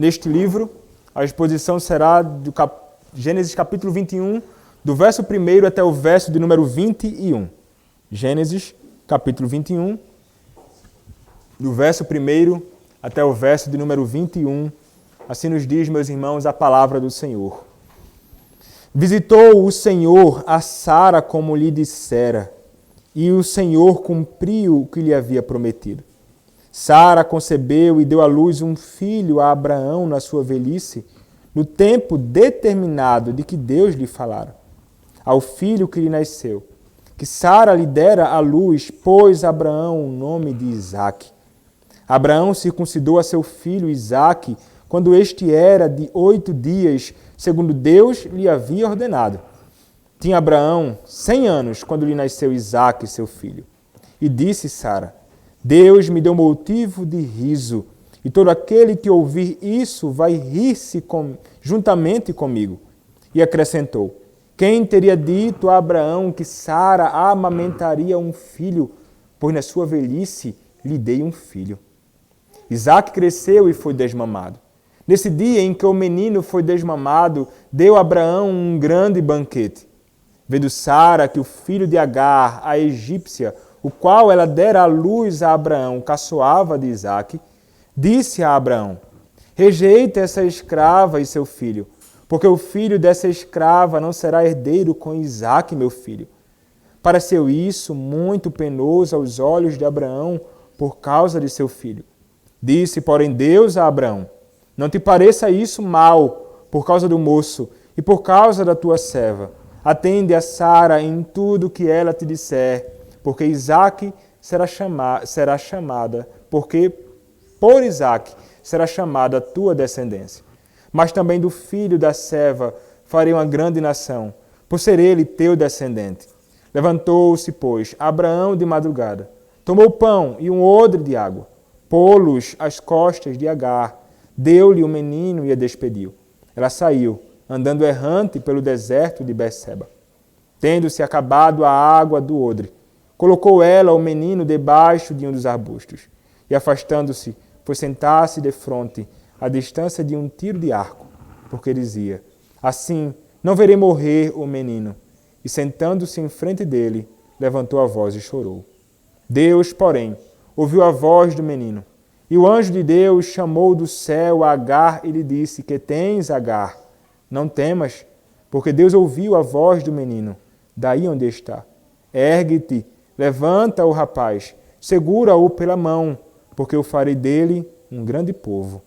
neste livro. A exposição será do Gênesis capítulo 21, do verso 1 até o verso de número 21. Gênesis capítulo 21, do verso 1 até o verso de número 21. Assim nos diz, meus irmãos, a palavra do Senhor. Visitou o Senhor a Sara como lhe dissera, e o Senhor cumpriu o que lhe havia prometido. Sara concebeu e deu à luz um filho a Abraão na sua velhice, no tempo determinado de que Deus lhe falara. Ao filho que lhe nasceu, que Sara lhe dera à luz, pôs Abraão o nome de Isaque. Abraão circuncidou a seu filho Isaque, quando este era de 8 dias, segundo Deus lhe havia ordenado. Tinha Abraão 100 anos, quando lhe nasceu Isaque, seu filho. E disse Sara: Deus me deu motivo de riso, e todo aquele que ouvir isso vai rir-se juntamente comigo. E acrescentou: quem teria dito a Abraão que Sara amamentaria um filho, pois na sua velhice lhe dei um filho. Isaque cresceu e foi desmamado. Nesse dia em que o menino foi desmamado, deu Abraão um grande banquete. Vendo Sara que o filho de Agar, a egípcia, o qual ela dera à luz a Abraão, caçoava de Isaque, disse a Abraão: rejeita essa escrava e seu filho, porque o filho dessa escrava não será herdeiro com Isaque, meu filho. Pareceu isso muito penoso aos olhos de Abraão por causa de seu filho. Disse, porém, Deus a Abraão: não te pareça isso mal por causa do moço e por causa da tua serva. Atende a Sara em tudo que ela te disser, porque Isaque será chamada, porque por Isaque será chamada a tua descendência. Mas também do filho da serva farei uma grande nação, por ser ele teu descendente. Levantou-se, pois, Abraão de madrugada, tomou pão e um odre de água, pô-los às costas de Agar, deu-lhe o menino e a despediu. Ela saiu, andando errante pelo deserto de Berseba. Tendo-se acabado a água do odre, colocou ela o menino debaixo de um dos arbustos, e afastando-se, foi sentar-se defronte, à distância de um tiro de arco, porque dizia: assim não verei morrer o menino. E sentando-se em frente dele, levantou a voz e chorou. Deus, porém, ouviu a voz do menino. E o anjo de Deus chamou do céu a Agar e lhe disse: que tens, Agar? Não temas, porque Deus ouviu a voz do menino, daí onde está. Ergue-te, levanta o rapaz, segura-o pela mão, porque eu farei dele um grande povo.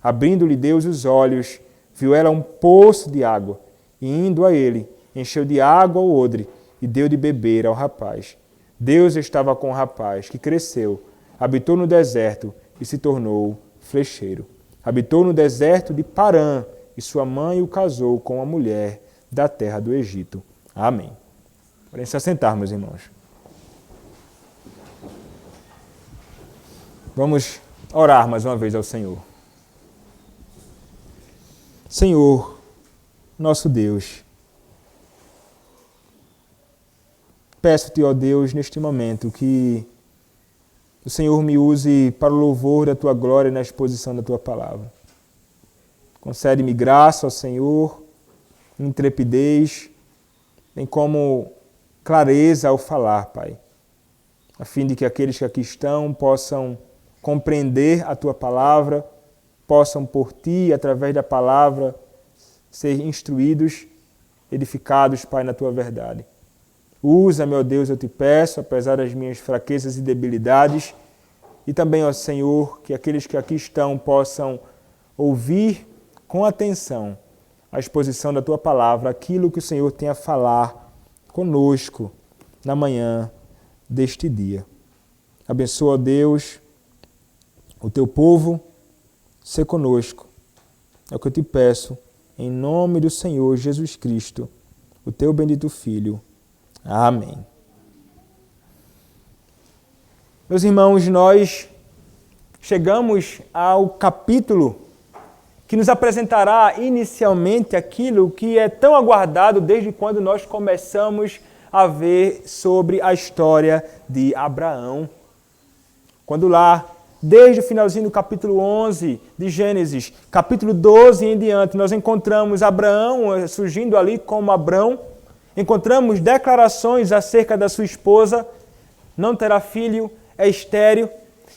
Abrindo-lhe Deus os olhos, viu ela um poço de água, e indo a ele, encheu de água o odre, e deu de beber ao rapaz. Deus estava com o rapaz, que cresceu, habitou no deserto e se tornou flecheiro. Habitou no deserto de Parã, e sua mãe o casou com uma mulher da terra do Egito. Amém. Podem se assentar, meus irmãos. Vamos orar mais uma vez ao Senhor. Senhor, nosso Deus, peço-te, ó Deus, neste momento, que o Senhor me use para o louvor da tua glória na exposição da tua palavra. Concede-me graça, ó Senhor, intrepidez, bem como clareza ao falar, Pai, a fim de que aqueles que aqui estão possam compreender a tua palavra, possam por ti, através da palavra, ser instruídos, edificados, Pai, na tua verdade. Usa, meu Deus, eu te peço, apesar das minhas fraquezas e debilidades, e também, ó Senhor, que aqueles que aqui estão possam ouvir com atenção a exposição da tua palavra, aquilo que o Senhor tem a falar conosco na manhã deste dia. Abençoa, ó Deus, o teu povo, ser conosco. É o que eu te peço, em nome do Senhor Jesus Cristo, o teu bendito Filho. Amém. Meus irmãos, nós chegamos ao capítulo que nos apresentará inicialmente aquilo que é tão aguardado desde quando nós começamos a ver sobre a história de Abraão. Quando lá desde o finalzinho do capítulo 11 de Gênesis, capítulo 12 em diante, nós encontramos Abraão surgindo ali como Abrão, encontramos declarações acerca da sua esposa, não terá filho, é estéril,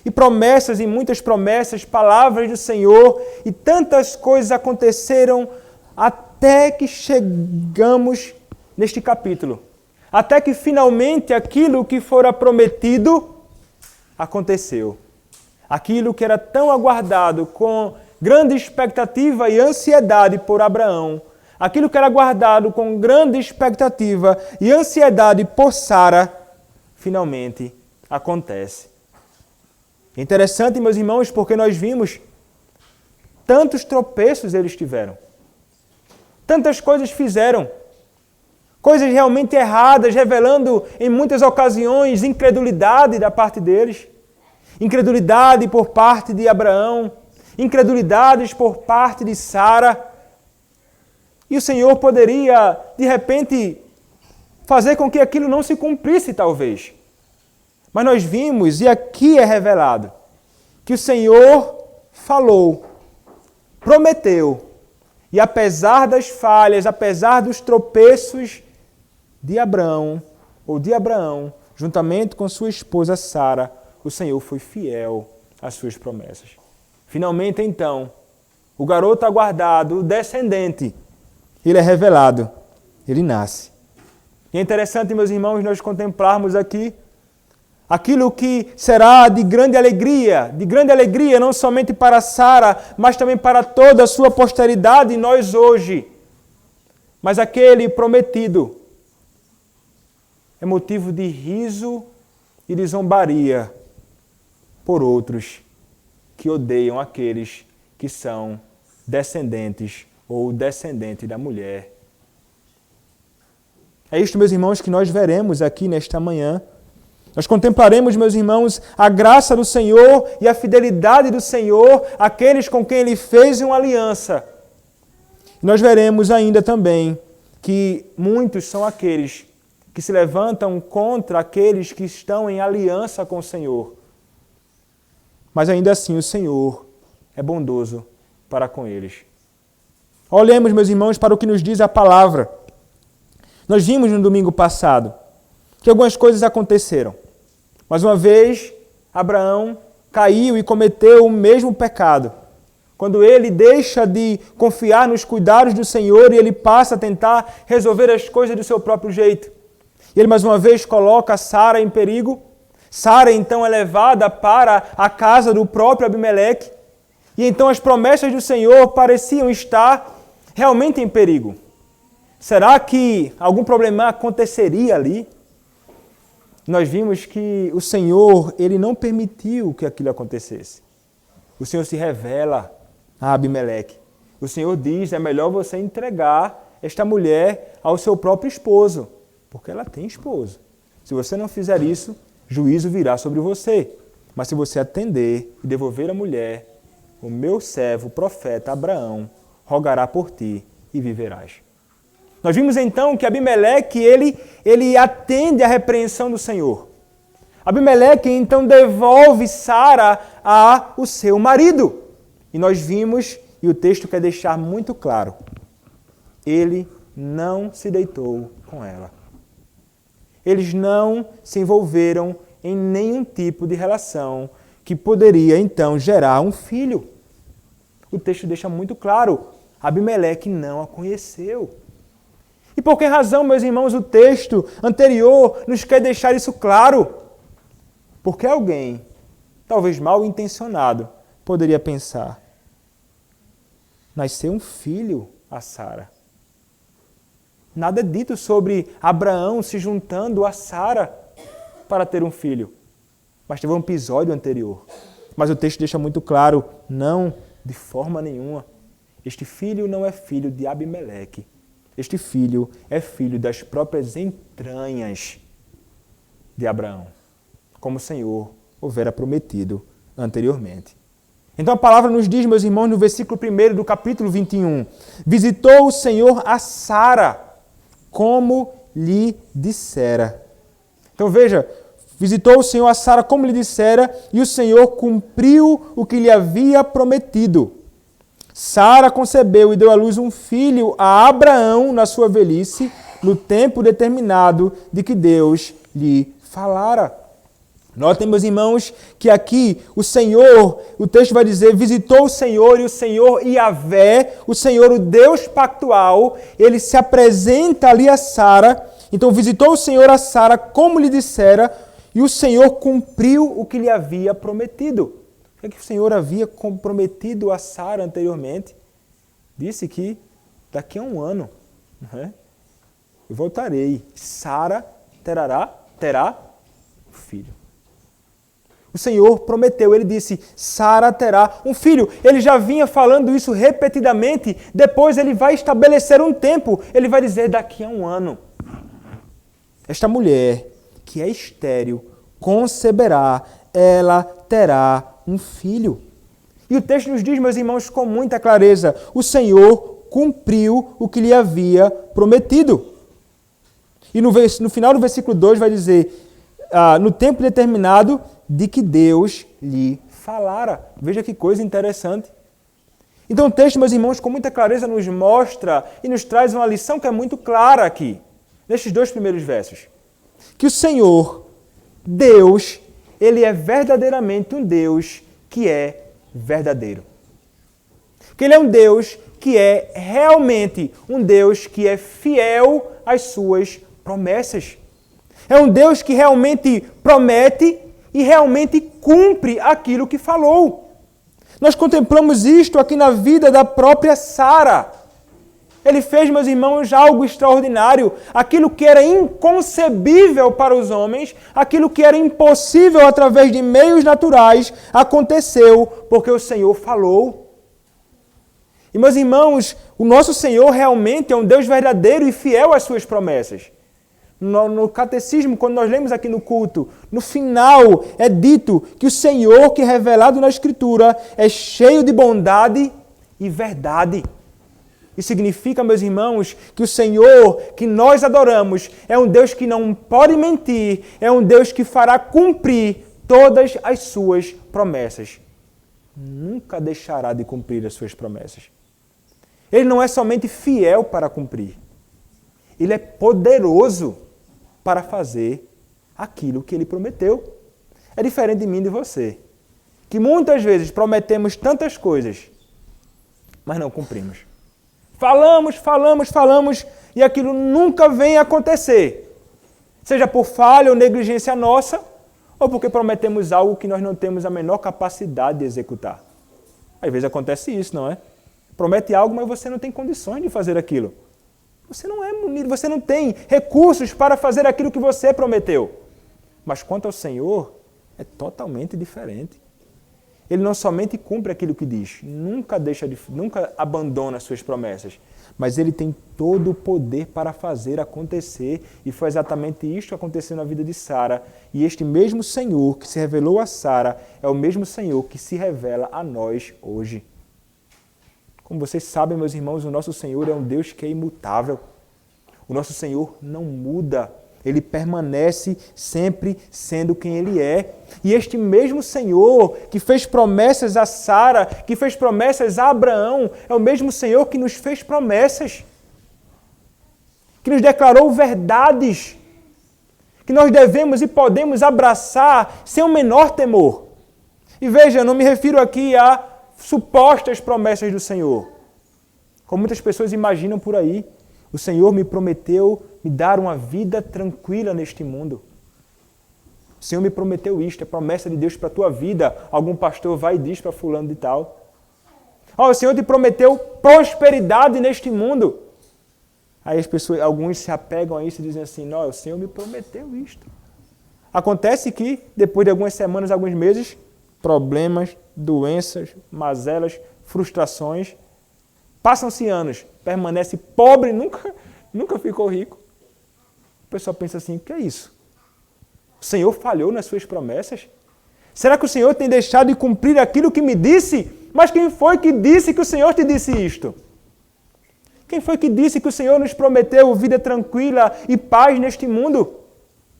e promessas, e muitas promessas, palavras do Senhor, e tantas coisas aconteceram até que chegamos neste capítulo. Até que finalmente aquilo que fora prometido aconteceu. Aquilo que era tão aguardado com grande expectativa e ansiedade por Abraão, aquilo que era aguardado com grande expectativa e ansiedade por Sara, finalmente acontece. Interessante, meus irmãos, porque nós vimos tantos tropeços eles tiveram. Tantas coisas fizeram. Coisas realmente erradas, revelando em muitas ocasiões incredulidade da parte deles. Incredulidade por parte de Abraão. Incredulidades por parte de Sara. E o Senhor poderia, de repente, fazer com que aquilo não se cumprisse, talvez. Mas nós vimos, e aqui é revelado, que o Senhor falou, prometeu, e apesar das falhas, apesar dos tropeços de Abraão, juntamente com sua esposa Sara, o Senhor foi fiel às suas promessas. Finalmente, então, o garoto aguardado, o descendente, ele é revelado, ele nasce. E é interessante, meus irmãos, nós contemplarmos aqui aquilo que será de grande alegria não somente para Sara, mas também para toda a sua posteridade, nós hoje. Mas aquele prometido é motivo de riso e de zombaria por outros que odeiam aqueles que são descendentes ou descendente da mulher. É isto, meus irmãos, que nós veremos aqui nesta manhã. Nós contemplaremos, meus irmãos, a graça do Senhor e a fidelidade do Senhor àqueles com quem Ele fez uma aliança. E nós veremos ainda também que muitos são aqueles que se levantam contra aqueles que estão em aliança com o Senhor. Mas ainda assim o Senhor é bondoso para com eles. Olhemos, meus irmãos, para o que nos diz a palavra. Nós vimos no domingo passado que algumas coisas aconteceram. Mais uma vez, Abraão caiu e cometeu o mesmo pecado. Quando ele deixa de confiar nos cuidados do Senhor e ele passa a tentar resolver as coisas do seu próprio jeito. E ele mais uma vez coloca Sara em perigo. Sara então é levada para a casa do próprio Abimeleque. E então as promessas do Senhor pareciam estar realmente em perigo. Será que algum problema aconteceria ali? Nós vimos que o Senhor, Ele não permitiu que aquilo acontecesse. O Senhor se revela a Abimeleque. O Senhor diz, é melhor você entregar esta mulher ao seu próprio esposo, porque ela tem esposo. Se você não fizer isso, juízo virá sobre você. Mas se você atender e devolver a mulher, o meu servo, o profeta Abraão, rogará por ti e viverás. Nós vimos então que Abimeleque, ele atende à repreensão do Senhor. Abimeleque então devolve Sara ao seu marido. E nós vimos, e o texto quer deixar muito claro, ele não se deitou com ela. Eles não se envolveram em nenhum tipo de relação que poderia então gerar um filho. O texto deixa muito claro, Abimeleque não a conheceu. E por que razão, meus irmãos, o texto anterior nos quer deixar isso claro? Porque alguém, talvez mal intencionado, poderia pensar, nasceu um filho a Sara. Nada é dito sobre Abraão se juntando a Sara para ter um filho. Mas teve um episódio anterior. Mas o texto deixa muito claro, não, de forma nenhuma. Este filho não é filho de Abimeleque. Este filho é filho das próprias entranhas de Abraão, como o Senhor houvera prometido anteriormente. Então a palavra nos diz, meus irmãos, no versículo 1 do capítulo 21, visitou o Senhor a Sara, como lhe dissera. Então veja, Visitou o Senhor a Sara como lhe dissera, e o Senhor cumpriu o que lhe havia prometido. Sara concebeu e deu à luz um filho a Abraão na sua velhice, no tempo determinado de que Deus lhe falara. Notem, meus irmãos, que aqui o Senhor, o texto vai dizer, visitou o Senhor e o Senhor Yahvé, o Senhor, o Deus pactual, ele se apresenta ali a Sara. Então visitou o Senhor a Sara como lhe dissera, e o Senhor cumpriu o que lhe havia prometido. O que o Senhor havia prometido a Sara anteriormente? Disse que daqui a um ano, eu voltarei. Sara terá um filho. O Senhor prometeu, ele disse, Sara terá um filho. Ele já vinha falando isso repetidamente, depois ele vai estabelecer um tempo, ele vai dizer daqui a um ano. Esta mulher, que é estéril, conceberá, ela terá um filho. E o texto nos diz, meus irmãos, com muita clareza, o Senhor cumpriu o que lhe havia prometido. E no final do versículo 2 vai dizer, no tempo determinado de que Deus lhe falara. Veja que coisa interessante. Então o texto, meus irmãos, com muita clareza nos mostra e nos traz uma lição que é muito clara aqui, nestes dois primeiros versos. Que o Senhor, Deus, ele é verdadeiramente um Deus que é verdadeiro. Que ele é um Deus que é realmente um Deus que é fiel às suas promessas. É um Deus que realmente promete e realmente cumpre aquilo que falou. Nós contemplamos isto aqui na vida da própria Sara. Ele fez, meus irmãos, algo extraordinário. Aquilo que era inconcebível para os homens, aquilo que era impossível através de meios naturais, aconteceu porque o Senhor falou. E, meus irmãos, o nosso Senhor realmente é um Deus verdadeiro e fiel às suas promessas. No catecismo, quando nós lemos aqui no culto, no final é dito que o Senhor, que é revelado na Escritura, é cheio de bondade e verdade. Isso significa, meus irmãos, que o Senhor que nós adoramos é um Deus que não pode mentir, é um Deus que fará cumprir todas as suas promessas. Nunca deixará de cumprir as suas promessas. Ele não é somente fiel para cumprir, ele é poderoso para fazer aquilo que ele prometeu. É diferente de mim e de você, que muitas vezes prometemos tantas coisas, mas não cumprimos. Falamos, e aquilo nunca vem a acontecer. Seja por falha ou negligência nossa, ou porque prometemos algo que nós não temos a menor capacidade de executar. Às vezes acontece isso, não é? Promete algo, mas você não tem condições de fazer aquilo. Você não é munido, você não tem recursos para fazer aquilo que você prometeu. Mas quanto ao Senhor, é totalmente diferente. Ele não somente cumpre aquilo que diz, nunca abandona as suas promessas, mas ele tem todo o poder para fazer acontecer, e foi exatamente isto que aconteceu na vida de Sara. E este mesmo Senhor que se revelou a Sara é o mesmo Senhor que se revela a nós hoje. Como vocês sabem, meus irmãos, o nosso Senhor é um Deus que é imutável. O nosso Senhor não muda. Ele permanece sempre sendo quem Ele é. E este mesmo Senhor que fez promessas a Sara, que fez promessas a Abraão, é o mesmo Senhor que nos fez promessas, que nos declarou verdades, que nós devemos e podemos abraçar sem o menor temor. E veja, eu não me refiro aqui a supostas promessas do Senhor, como muitas pessoas imaginam por aí. O Senhor me prometeu me dar uma vida tranquila neste mundo. O Senhor me prometeu isto, é promessa de Deus para a tua vida. Algum pastor vai e diz para fulano de tal. O Senhor te prometeu prosperidade neste mundo. Aí as pessoas, alguns se apegam a isso e dizem assim, não, o Senhor me prometeu isto. Acontece que, depois de algumas semanas, alguns meses, problemas, doenças, mazelas, frustrações, passam-se anos, permanece pobre, nunca ficou rico. O pessoal pensa assim, o que é isso? O Senhor falhou nas suas promessas? Será que o Senhor tem deixado de cumprir aquilo que me disse? Mas quem foi que disse que o Senhor te disse isto? Quem foi que disse que o Senhor nos prometeu vida tranquila e paz neste mundo?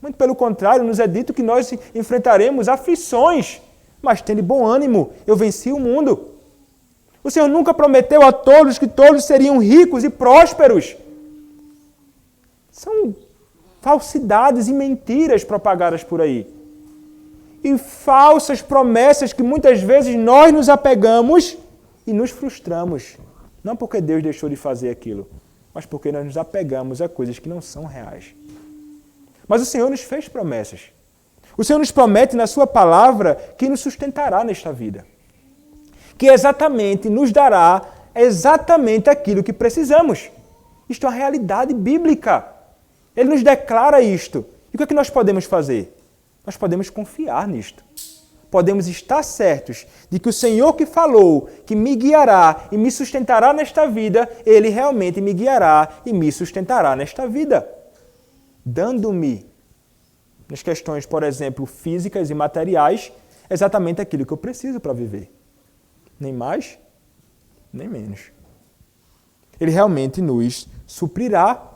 Muito pelo contrário, nos é dito que nós enfrentaremos aflições, mas tende bom ânimo, eu venci o mundo. O Senhor nunca prometeu a todos que todos seriam ricos e prósperos. São falsidades e mentiras propagadas por aí. E falsas promessas que muitas vezes nós nos apegamos e nos frustramos. Não porque Deus deixou de fazer aquilo, mas porque nós nos apegamos a coisas que não são reais. Mas o Senhor nos fez promessas. O Senhor nos promete na sua palavra que nos sustentará nesta vida. Que exatamente nos dará exatamente aquilo que precisamos. Isto é uma realidade bíblica. Ele nos declara isto. E o que é que nós podemos fazer? Nós podemos confiar nisto. Podemos estar certos de que o Senhor que falou, que me guiará e me sustentará nesta vida, Ele realmente me guiará e me sustentará nesta vida. Dando-me, nas questões, por exemplo, físicas e materiais, exatamente aquilo que eu preciso para viver. Nem mais, nem menos. Ele realmente nos suprirá.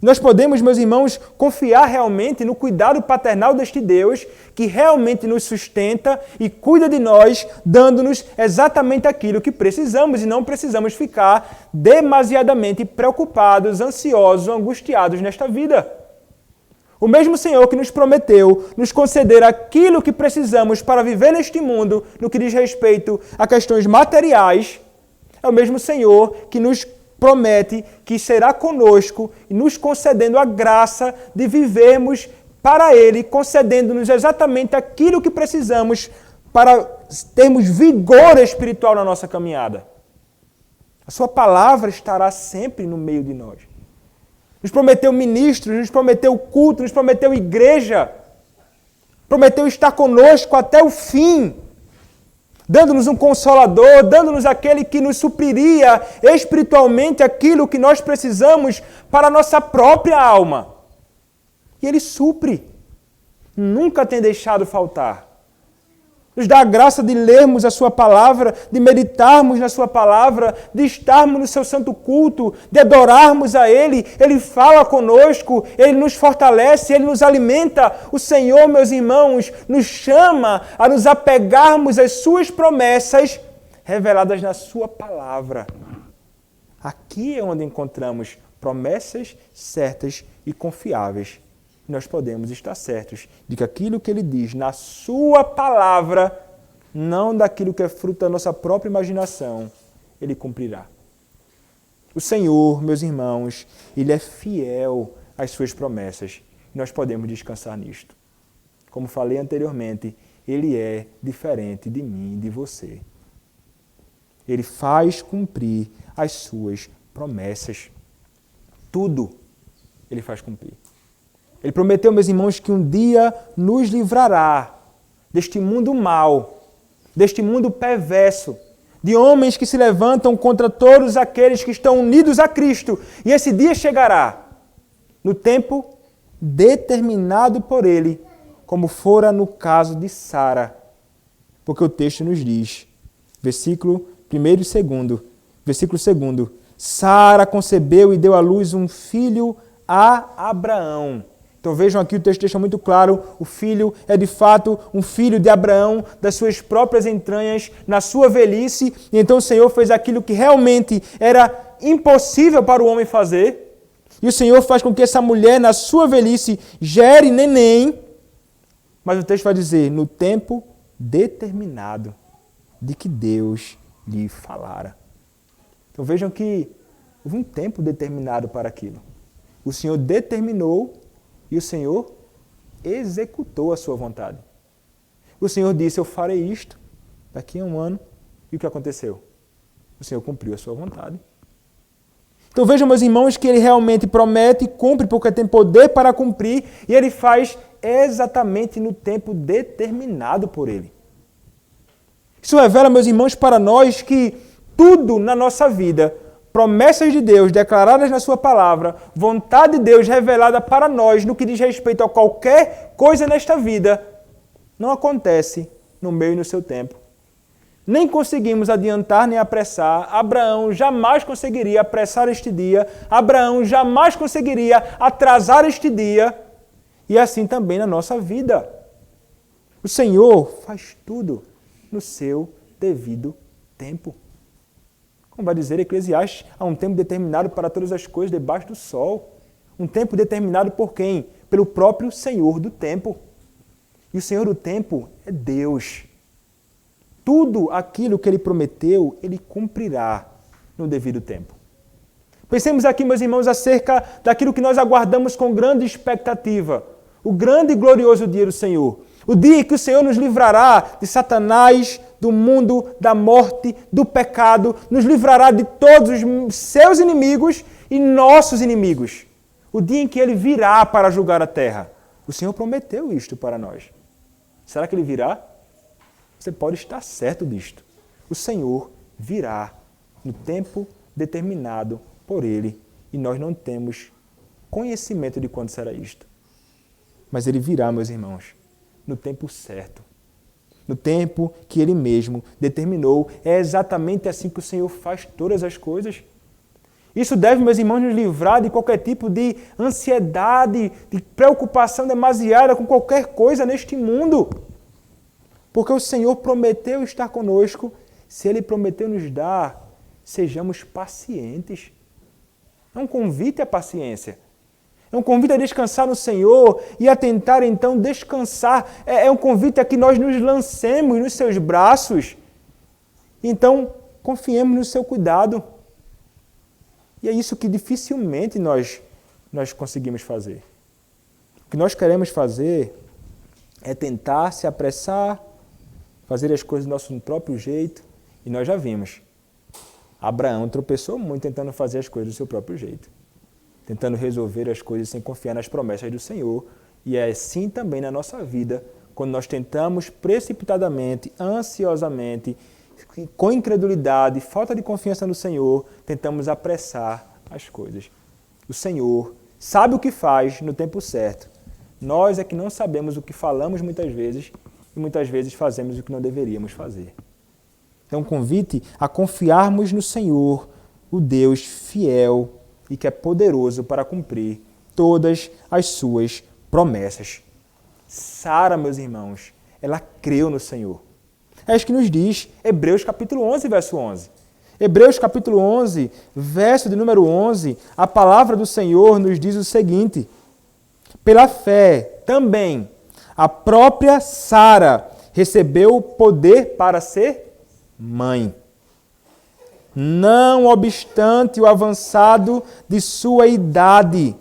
Nós podemos, meus irmãos, confiar realmente no cuidado paternal deste Deus, que realmente nos sustenta e cuida de nós, dando-nos exatamente aquilo que precisamos, e não precisamos ficar demasiadamente preocupados, ansiosos, angustiados nesta vida. O mesmo Senhor que nos prometeu nos conceder aquilo que precisamos para viver neste mundo, no que diz respeito a questões materiais, é o mesmo Senhor que nos promete que será conosco e nos concedendo a graça de vivermos para Ele, concedendo-nos exatamente aquilo que precisamos para termos vigor espiritual na nossa caminhada. A sua palavra estará sempre no meio de nós. Nos prometeu ministros, nos prometeu culto, nos prometeu igreja, prometeu estar conosco até o fim, dando-nos um consolador, dando-nos aquele que nos supriria espiritualmente aquilo que nós precisamos para a nossa própria alma. E Ele supre, nunca tem deixado faltar. Nos dá a graça de lermos a Sua palavra, de meditarmos na Sua palavra, de estarmos no Seu santo culto, de adorarmos a Ele. Ele fala conosco, Ele nos fortalece, Ele nos alimenta. O Senhor, meus irmãos, nos chama a nos apegarmos às Suas promessas reveladas na Sua palavra. Aqui é onde encontramos promessas certas e confiáveis. Nós podemos estar certos de que aquilo que Ele diz na Sua palavra, não daquilo que é fruto da nossa própria imaginação, Ele cumprirá. O Senhor, meus irmãos, Ele é fiel às Suas promessas. Nós podemos descansar nisto. Como falei anteriormente, Ele é diferente de mim e de você. Ele faz cumprir as Suas promessas. Tudo Ele faz cumprir. Ele prometeu, meus irmãos, que um dia nos livrará deste mundo mau, deste mundo perverso, de homens que se levantam contra todos aqueles que estão unidos a Cristo. E esse dia chegará no tempo determinado por Ele, como fora no caso de Sara. Porque o texto nos diz, versículo 1 e 2, versículo 2, Sara concebeu e deu à luz um filho a Abraão. Então vejam aqui, o texto deixa muito claro, o filho é de fato um filho de Abraão, das suas próprias entranhas, na sua velhice. E então o Senhor fez aquilo que realmente era impossível para o homem fazer. E o Senhor faz com que essa mulher, na sua velhice, gere neném. Mas o texto vai dizer, no tempo determinado de que Deus lhe falara. Então vejam que houve um tempo determinado para aquilo. O Senhor determinou e o Senhor executou a sua vontade. O Senhor disse, eu farei isto daqui a um ano. E o que aconteceu? O Senhor cumpriu a sua vontade. Então vejam, meus irmãos, que Ele realmente promete e cumpre, porque tem poder para cumprir, e Ele faz exatamente no tempo determinado por Ele. Isso revela, meus irmãos, para nós que tudo na nossa vida, promessas de Deus declaradas na Sua palavra, vontade de Deus revelada para nós no que diz respeito a qualquer coisa nesta vida, não acontece no meio e no seu tempo. Nem conseguimos adiantar nem apressar. Abraão jamais conseguiria apressar este dia. Abraão jamais conseguiria atrasar este dia. E assim também na nossa vida. O Senhor faz tudo no seu devido tempo. Como vai dizer Eclesiastes, há um tempo determinado para todas as coisas debaixo do sol. Um tempo determinado por quem? Pelo próprio Senhor do tempo. E o Senhor do tempo é Deus. Tudo aquilo que Ele prometeu, Ele cumprirá no devido tempo. Pensemos aqui, meus irmãos, acerca daquilo que nós aguardamos com grande expectativa. O grande e glorioso dia do Senhor. O dia em que o Senhor nos livrará de Satanás, do mundo, da morte, do pecado, nos livrará de todos os seus inimigos e nossos inimigos. O dia em que Ele virá para julgar a terra. O Senhor prometeu isto para nós. Será que Ele virá? Você pode estar certo disto. O Senhor virá no tempo determinado por Ele e nós não temos conhecimento de quando será isto. Mas Ele virá, meus irmãos, no tempo certo. No tempo que Ele mesmo determinou. É exatamente assim que o Senhor faz todas as coisas. Isso deve, meus irmãos, nos livrar de qualquer tipo de ansiedade, de preocupação demasiada com qualquer coisa neste mundo. Porque o Senhor prometeu estar conosco. Se Ele prometeu nos dar, sejamos pacientes. É um convite à paciência. É um convite a descansar no Senhor e a tentar, então, descansar. É um convite a que nós nos lancemos nos seus braços. Então, confiemos no seu cuidado. E é isso que dificilmente nós conseguimos fazer. O que nós queremos fazer é tentar se apressar, fazer as coisas do nosso próprio jeito. E nós já vimos. Abraão tropeçou muito tentando fazer as coisas do seu próprio jeito. Tentando resolver as coisas sem confiar nas promessas do Senhor. E é assim também na nossa vida, quando nós tentamos precipitadamente, ansiosamente, com incredulidade, falta de confiança no Senhor, tentamos apressar as coisas. O Senhor sabe o que faz no tempo certo. Nós é que não sabemos o que falamos muitas vezes e muitas vezes fazemos o que não deveríamos fazer. É um convite a confiarmos no Senhor, o Deus fiel e que é poderoso para cumprir todas as suas promessas. Sara, meus irmãos, ela creu no Senhor. É isso que nos diz Hebreus capítulo 11, verso 11. Hebreus capítulo 11, verso de número 11, a palavra do Senhor nos diz o seguinte: pela fé também a própria Sara recebeu o poder para ser mãe, não obstante o avançado de sua idade.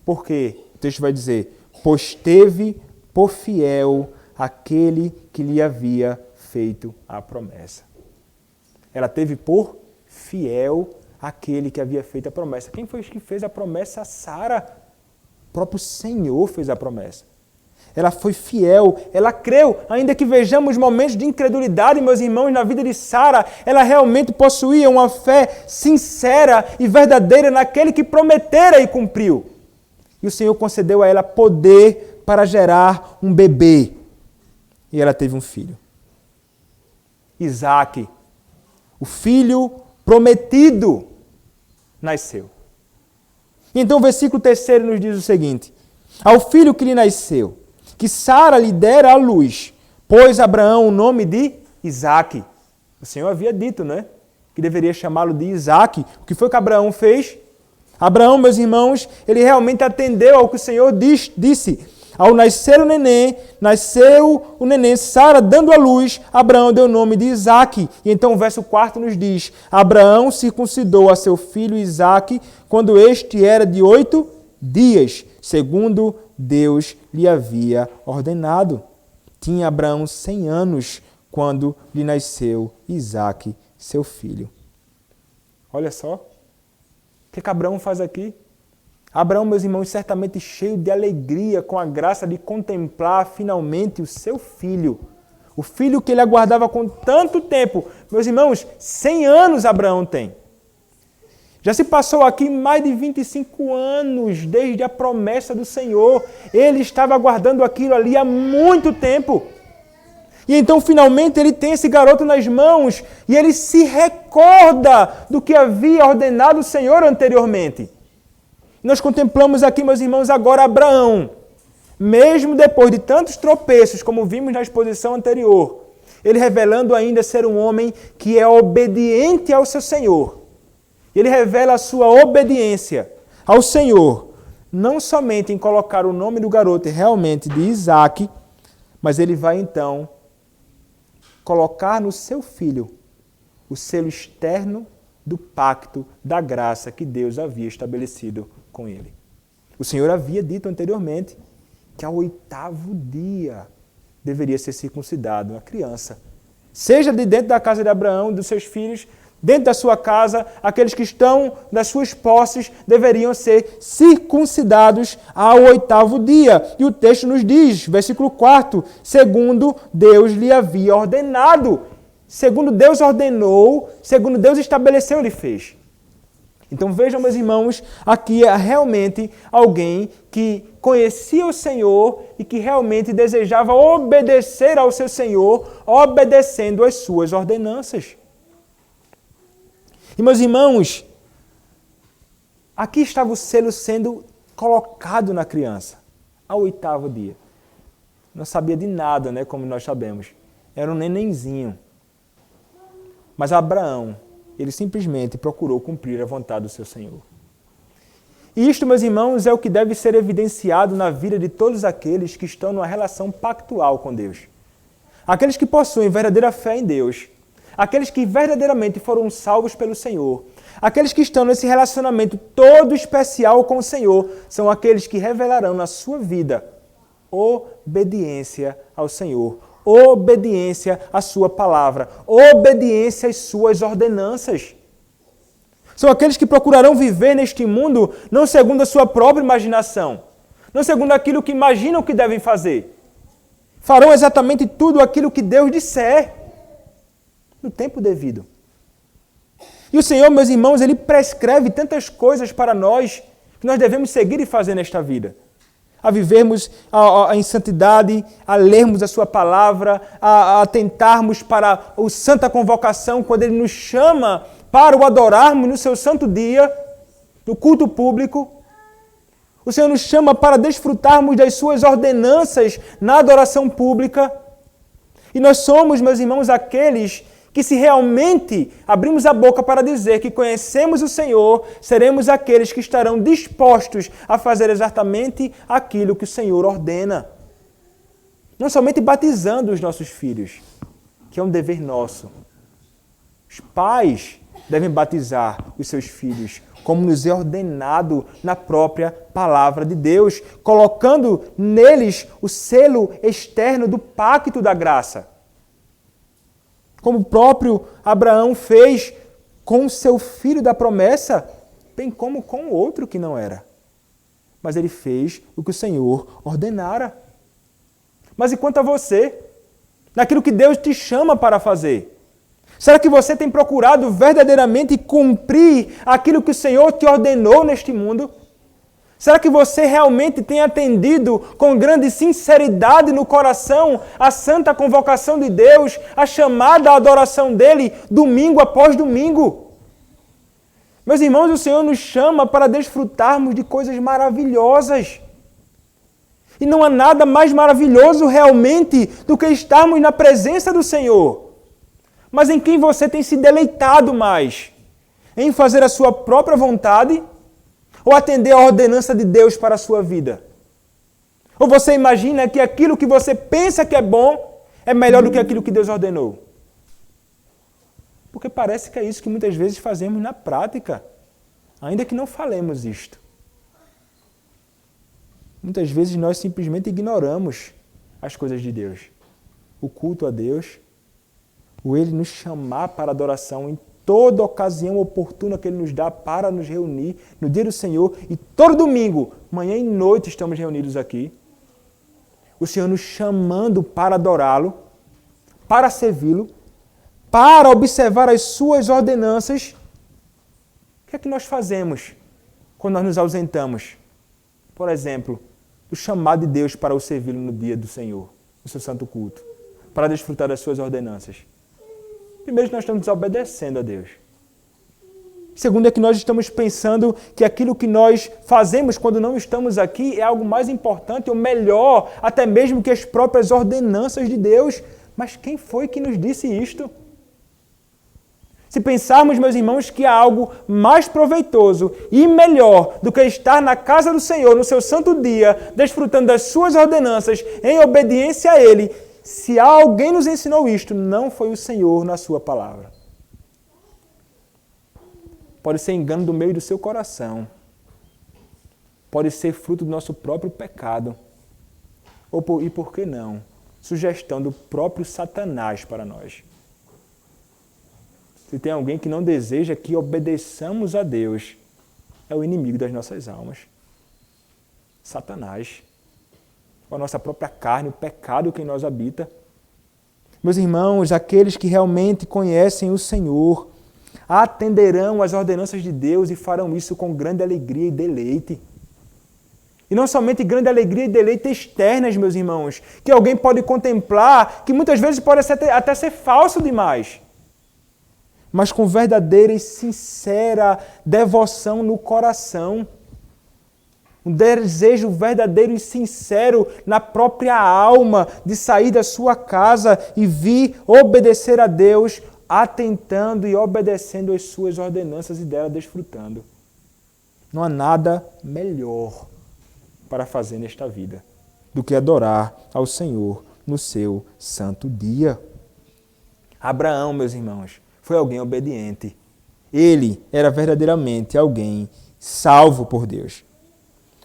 Por quê? O texto vai dizer, pois teve por fiel aquele que lhe havia feito a promessa. Ela teve por fiel aquele que havia feito a promessa. Quem foi que fez a promessa? Sara. O próprio Senhor fez a promessa. Ela foi fiel, ela creu, ainda que vejamos momentos de incredulidade, meus irmãos, na vida de Sara, ela realmente possuía uma fé sincera e verdadeira naquele que prometera e cumpriu. E o Senhor concedeu a ela poder para gerar um bebê. E ela teve um filho. Isaque, o filho prometido, nasceu. Então o versículo 3 nos diz o seguinte: ao filho que lhe nasceu, que Sara lhe dera à luz, pôs Abraão o nome de Isaque. O Senhor havia dito, né? Que deveria chamá-lo de Isaque. O que foi que Abraão fez? Abraão, meus irmãos, ele realmente atendeu ao que o Senhor disse. Ao nascer o neném, Sara dando à luz, Abraão deu o nome de Isaque. E então o verso 4 nos diz, Abraão circuncidou a seu filho Isaque quando este era de 8 dias, segundo Deus lhe havia ordenado. Tinha Abraão 100 anos quando lhe nasceu Isaque, seu filho. Olha só, o que Abraão faz aqui? Abraão, meus irmãos, certamente cheio de alegria, com a graça de contemplar finalmente o seu filho. O filho que ele aguardava com tanto tempo. Meus irmãos, 100 anos Abraão tem. Já se passou aqui mais de 25 anos desde a promessa do Senhor. Ele estava aguardando aquilo ali há muito tempo. E então, finalmente, ele tem esse garoto nas mãos e ele se recorda do que havia ordenado o Senhor anteriormente. Nós contemplamos aqui, meus irmãos, agora Abraão, mesmo depois de tantos tropeços, como vimos na exposição anterior, ele revelando ainda ser um homem que é obediente ao seu Senhor. Ele revela a sua obediência ao Senhor, não somente em colocar o nome do garoto realmente de Isaac, mas ele vai então colocar no seu filho o selo externo do pacto da graça que Deus havia estabelecido com ele. O Senhor havia dito anteriormente que ao 8º dia deveria ser circuncidado a criança. Seja de dentro da casa de Abraão, dos seus filhos, dentro da sua casa, aqueles que estão nas suas posses deveriam ser circuncidados ao 8º dia. E o texto nos diz, versículo 4, segundo Deus lhe havia ordenado. Segundo Deus ordenou, segundo Deus estabeleceu, ele fez. Então vejam, meus irmãos, aqui é realmente alguém que conhecia o Senhor e que realmente desejava obedecer ao seu Senhor, obedecendo às suas ordenanças. E, meus irmãos, aqui estava o selo sendo colocado na criança, ao 8º dia. Não sabia de nada, né, como nós sabemos. Era um nenenzinho. Mas Abraão, ele simplesmente procurou cumprir a vontade do seu Senhor. E isto, meus irmãos, é o que deve ser evidenciado na vida de todos aqueles que estão numa relação pactual com Deus. Aqueles que possuem verdadeira fé em Deus. Aqueles que verdadeiramente foram salvos pelo Senhor. Aqueles que estão nesse relacionamento todo especial com o Senhor são aqueles que revelarão na sua vida obediência ao Senhor, obediência à sua palavra, obediência às suas ordenanças. São aqueles que procurarão viver neste mundo não segundo a sua própria imaginação, não segundo aquilo que imaginam que devem fazer. Farão exatamente tudo aquilo que Deus disser, no tempo devido. E o Senhor, meus irmãos, Ele prescreve tantas coisas para nós que nós devemos seguir e fazer nesta vida. A vivermos em santidade, a lermos a sua palavra, a tentarmos para a santa convocação, quando Ele nos chama para o adorarmos no seu santo dia, no culto público. O Senhor nos chama para desfrutarmos das suas ordenanças na adoração pública. E nós somos, meus irmãos, aqueles que, se realmente abrimos a boca para dizer que conhecemos o Senhor, seremos aqueles que estarão dispostos a fazer exatamente aquilo que o Senhor ordena. Não somente batizando os nossos filhos, que é um dever nosso. Os pais devem batizar os seus filhos, como nos é ordenado na própria palavra de Deus, colocando neles o selo externo do pacto da graça. Como o próprio Abraão fez com seu filho da promessa, bem como com o outro que não era. Mas ele fez o que o Senhor ordenara. Mas e quanto a você? Naquilo que Deus te chama para fazer? Será que você tem procurado verdadeiramente cumprir aquilo que o Senhor te ordenou neste mundo? Será que você realmente tem atendido com grande sinceridade no coração a santa convocação de Deus, a chamada à adoração dEle, domingo após domingo? Meus irmãos, o Senhor nos chama para desfrutarmos de coisas maravilhosas. E não há nada mais maravilhoso realmente do que estarmos na presença do Senhor. Mas em quem você tem se deleitado mais? Em fazer a sua própria vontade? Ou atender a ordenança de Deus para a sua vida? Ou você imagina que aquilo que você pensa que é bom é melhor do que aquilo que Deus ordenou? Porque parece que é isso que muitas vezes fazemos na prática, ainda que não falemos isto. Muitas vezes nós simplesmente ignoramos as coisas de Deus. O culto a Deus, o Ele nos chamar para adoração em toda ocasião oportuna que Ele nos dá para nos reunir no dia do Senhor. E todo domingo, manhã e noite, estamos reunidos aqui. O Senhor nos chamando para adorá-lo, para servi-lo, para observar as suas ordenanças. O que é que nós fazemos quando nós nos ausentamos? Por exemplo, do chamado de Deus para o servi-lo no dia do Senhor, no seu santo culto, para desfrutar das suas ordenanças. Primeiro, nós estamos desobedecendo a Deus. Segundo é que nós estamos pensando que aquilo que nós fazemos quando não estamos aqui é algo mais importante ou melhor, até mesmo que as próprias ordenanças de Deus. Mas quem foi que nos disse isto? Se pensarmos, meus irmãos, que há algo mais proveitoso e melhor do que estar na casa do Senhor, no seu santo dia, desfrutando das suas ordenanças, em obediência a Ele, se alguém nos ensinou isto, não foi o Senhor na sua palavra. Pode ser engano do meio do seu coração. Pode ser fruto do nosso próprio pecado. E por que não? Sugestão do próprio Satanás para nós. Se tem alguém que não deseja que obedeçamos a Deus, é o inimigo das nossas almas. Satanás. A nossa própria carne, o pecado que em nós habita. Meus irmãos, aqueles que realmente conhecem o Senhor, atenderão às ordenanças de Deus e farão isso com grande alegria e deleite. E não somente grande alegria e deleite externas, meus irmãos, que alguém pode contemplar, que muitas vezes pode até ser falso demais, mas com verdadeira e sincera devoção no coração. Um desejo verdadeiro e sincero na própria alma de sair da sua casa e vir obedecer a Deus, atentando e obedecendo às suas ordenanças e dela desfrutando. Não há nada melhor para fazer nesta vida do que adorar ao Senhor no seu santo dia. Abraão, meus irmãos, foi alguém obediente. Ele era verdadeiramente alguém salvo por Deus.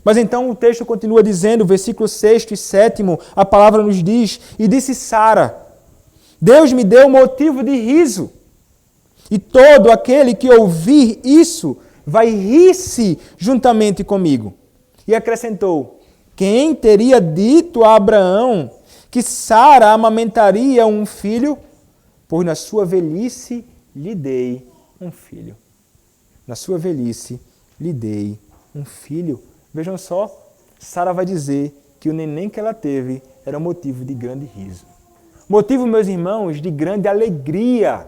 Mas então o texto continua dizendo, versículo 6 e 7, a palavra nos diz, e disse Sara, Deus me deu motivo de riso, e todo aquele que ouvir isso vai rir-se juntamente comigo. E acrescentou, quem teria dito a Abraão que Sara amamentaria um filho? Pois na sua velhice lhe dei um filho. Na sua velhice lhe dei um filho. Vejam só, Sara vai dizer que o neném que ela teve era motivo de grande riso. Motivo, meus irmãos, de grande alegria.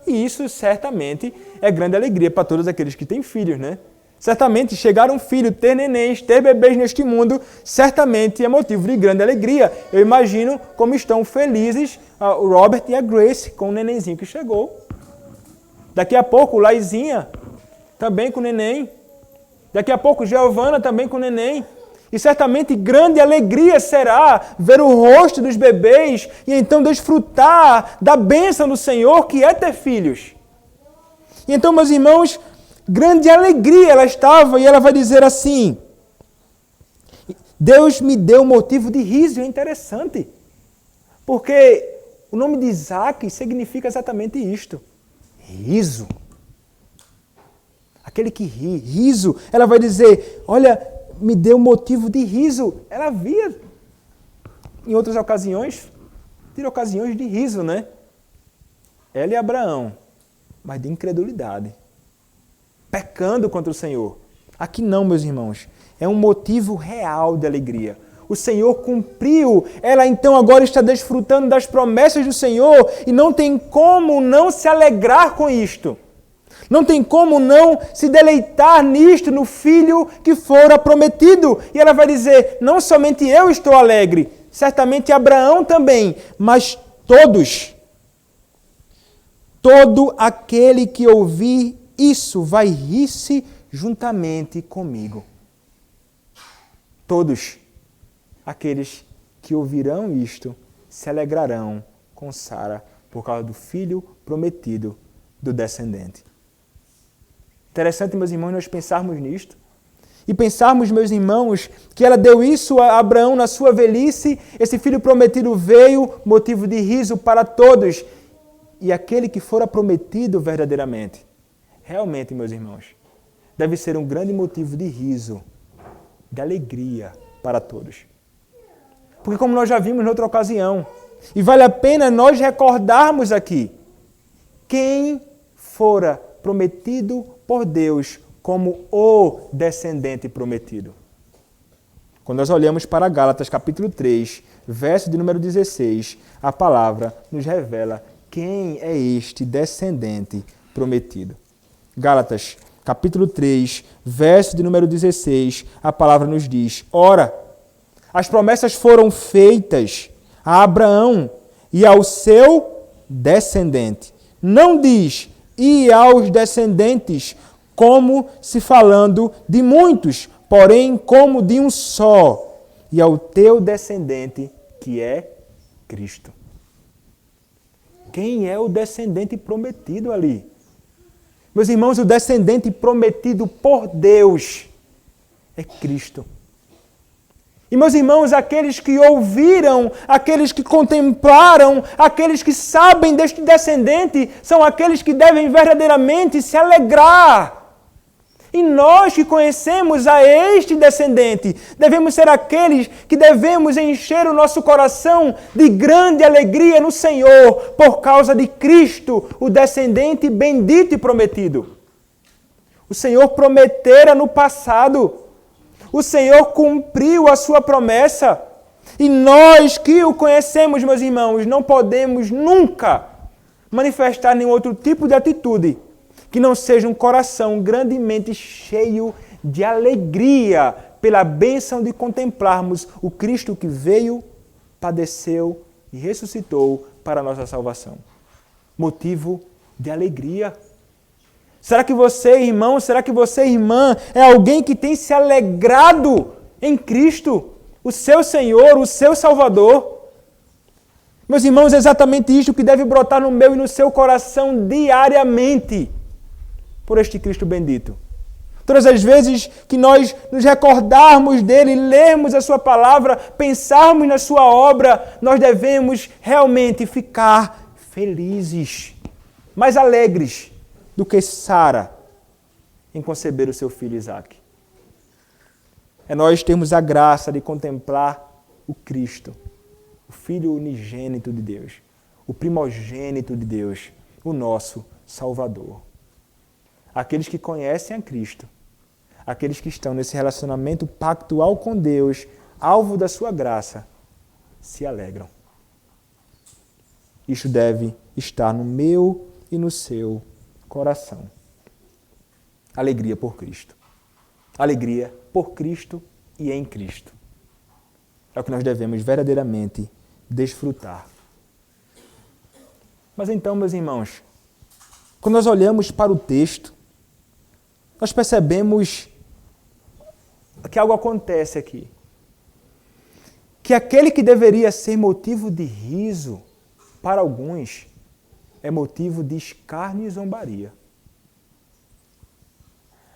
E isso certamente é grande alegria para todos aqueles que têm filhos, né? Certamente chegar um filho, ter nenéns, ter bebês neste mundo, certamente é motivo de grande alegria. Eu imagino como estão felizes o Robert e a Grace com o nenenzinho que chegou. Daqui a pouco, Laizinha, também com o neném. Daqui a pouco, Giovana também com o neném. E certamente grande alegria será ver o rosto dos bebês e então desfrutar da bênção do Senhor, que é ter filhos. E então, meus irmãos, grande alegria ela estava e ela vai dizer assim, Deus me deu motivo de riso. É interessante, porque o nome de Isaac significa exatamente isto, riso. Aquele que ri, riso, ela vai dizer, olha, me deu motivo de riso. Ela via, em outras ocasiões, ter ocasiões de riso, né? Ela e Abraão, mas de incredulidade, pecando contra o Senhor. Aqui não, meus irmãos, é um motivo real de alegria. O Senhor cumpriu, ela então agora está desfrutando das promessas do Senhor e não tem como não se alegrar com isto. Não tem como não se deleitar nisto, no filho que fora prometido. E ela vai dizer, não somente eu estou alegre, certamente Abraão também, mas todos, todo aquele que ouvir isso vai rir-se juntamente comigo. Todos aqueles que ouvirão isto se alegrarão com Sara por causa do filho prometido do descendente. Interessante, meus irmãos, nós pensarmos nisto. E pensarmos, meus irmãos, que ela deu isso a Abraão na sua velhice, esse filho prometido veio, motivo de riso para todos. E aquele que fora prometido verdadeiramente, realmente, meus irmãos, deve ser um grande motivo de riso, de alegria para todos. Porque como nós já vimos em outra ocasião, e vale a pena nós recordarmos aqui, quem fora prometido por Deus como o descendente prometido. Quando nós olhamos para Gálatas capítulo 3, verso de número 16, a palavra nos revela quem é este descendente prometido. Gálatas, capítulo 3, verso de número 16, a palavra nos diz: ora, as promessas foram feitas a Abraão e ao seu descendente. Não diz, e aos descendentes, como se falando de muitos, porém como de um só, e ao teu descendente, que é Cristo. Quem é o descendente prometido ali? Meus irmãos, o descendente prometido por Deus é Cristo. E, meus irmãos, aqueles que ouviram, aqueles que contemplaram, aqueles que sabem deste descendente, são aqueles que devem verdadeiramente se alegrar. E nós que conhecemos a este descendente, devemos ser aqueles que devemos encher o nosso coração de grande alegria no Senhor, por causa de Cristo, o descendente bendito e prometido. O Senhor prometera no passado. O Senhor cumpriu a sua promessa. E nós que o conhecemos, meus irmãos, não podemos nunca manifestar nenhum outro tipo de atitude que não seja um coração grandemente cheio de alegria pela bênção de contemplarmos o Cristo que veio, padeceu e ressuscitou para a nossa salvação. Motivo de alegria. Será que você, irmão, será que você, irmã, é alguém que tem se alegrado em Cristo, o seu Senhor, o seu Salvador? Meus irmãos, é exatamente isto que deve brotar no meu e no seu coração diariamente por este Cristo bendito. Todas as vezes que nós nos recordarmos dele, lermos a sua palavra, pensarmos na sua obra, nós devemos realmente ficar felizes, mais alegres do que Sara em conceber o seu filho Isaque. É nós termos a graça de contemplar o Cristo, o Filho unigênito de Deus, o primogênito de Deus, o nosso Salvador. Aqueles que conhecem a Cristo, aqueles que estão nesse relacionamento pactual com Deus, alvo da sua graça, se alegram. Isto deve estar no meu e no seu coração. Alegria por Cristo. Alegria por Cristo e em Cristo. É o que nós devemos verdadeiramente desfrutar. Mas então, meus irmãos, quando nós olhamos para o texto, nós percebemos que algo acontece aqui. Que aquele que deveria ser motivo de riso para alguns é motivo de escárnio e zombaria.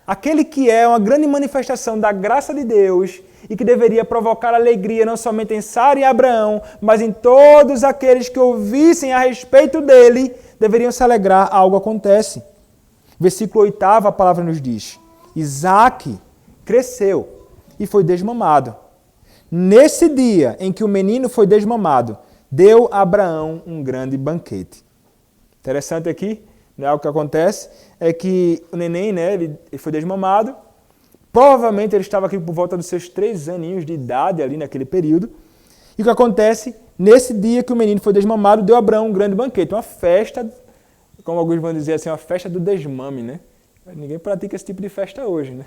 Aquele que é uma grande manifestação da graça de Deus e que deveria provocar alegria não somente em Sara e Abraão, mas em todos aqueles que ouvissem a respeito dele, deveriam se alegrar, algo acontece. Versículo 8, a palavra nos diz: Isaque cresceu e foi desmamado. Nesse dia em que o menino foi desmamado, deu a Abraão um grande banquete. Interessante aqui, né, algo que acontece, é que o neném, né, ele foi desmamado. Provavelmente ele estava aqui por volta dos seus 3 aninhos de idade, ali naquele período. E o que acontece? Nesse dia que o menino foi desmamado, deu a Abraão um grande banquete, uma festa, como alguns vão dizer assim, uma festa do desmame, né? Ninguém pratica esse tipo de festa hoje, né?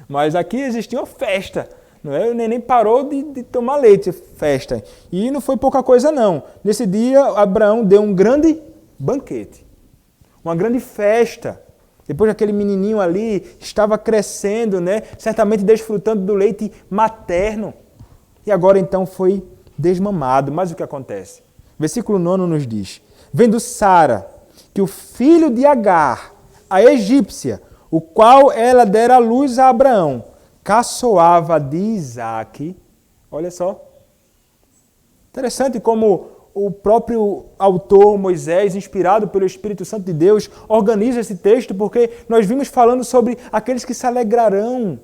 Mas aqui existia uma festa, não é? O neném parou de tomar leite, festa. E não foi pouca coisa, não. Nesse dia, Abraão deu um grande banquete, uma grande festa. Depois aquele menininho ali estava crescendo, né? Certamente desfrutando do leite materno. E agora então foi desmamado. Mas o que acontece? Versículo 9 nos diz: vendo Sara que o filho de Agar, a egípcia, o qual ela dera à luz a Abraão, caçoava de Isaque. Olha só. Interessante como o próprio autor, Moisés, inspirado pelo Espírito Santo de Deus, organiza esse texto, porque nós vimos falando sobre aqueles que se alegrarão,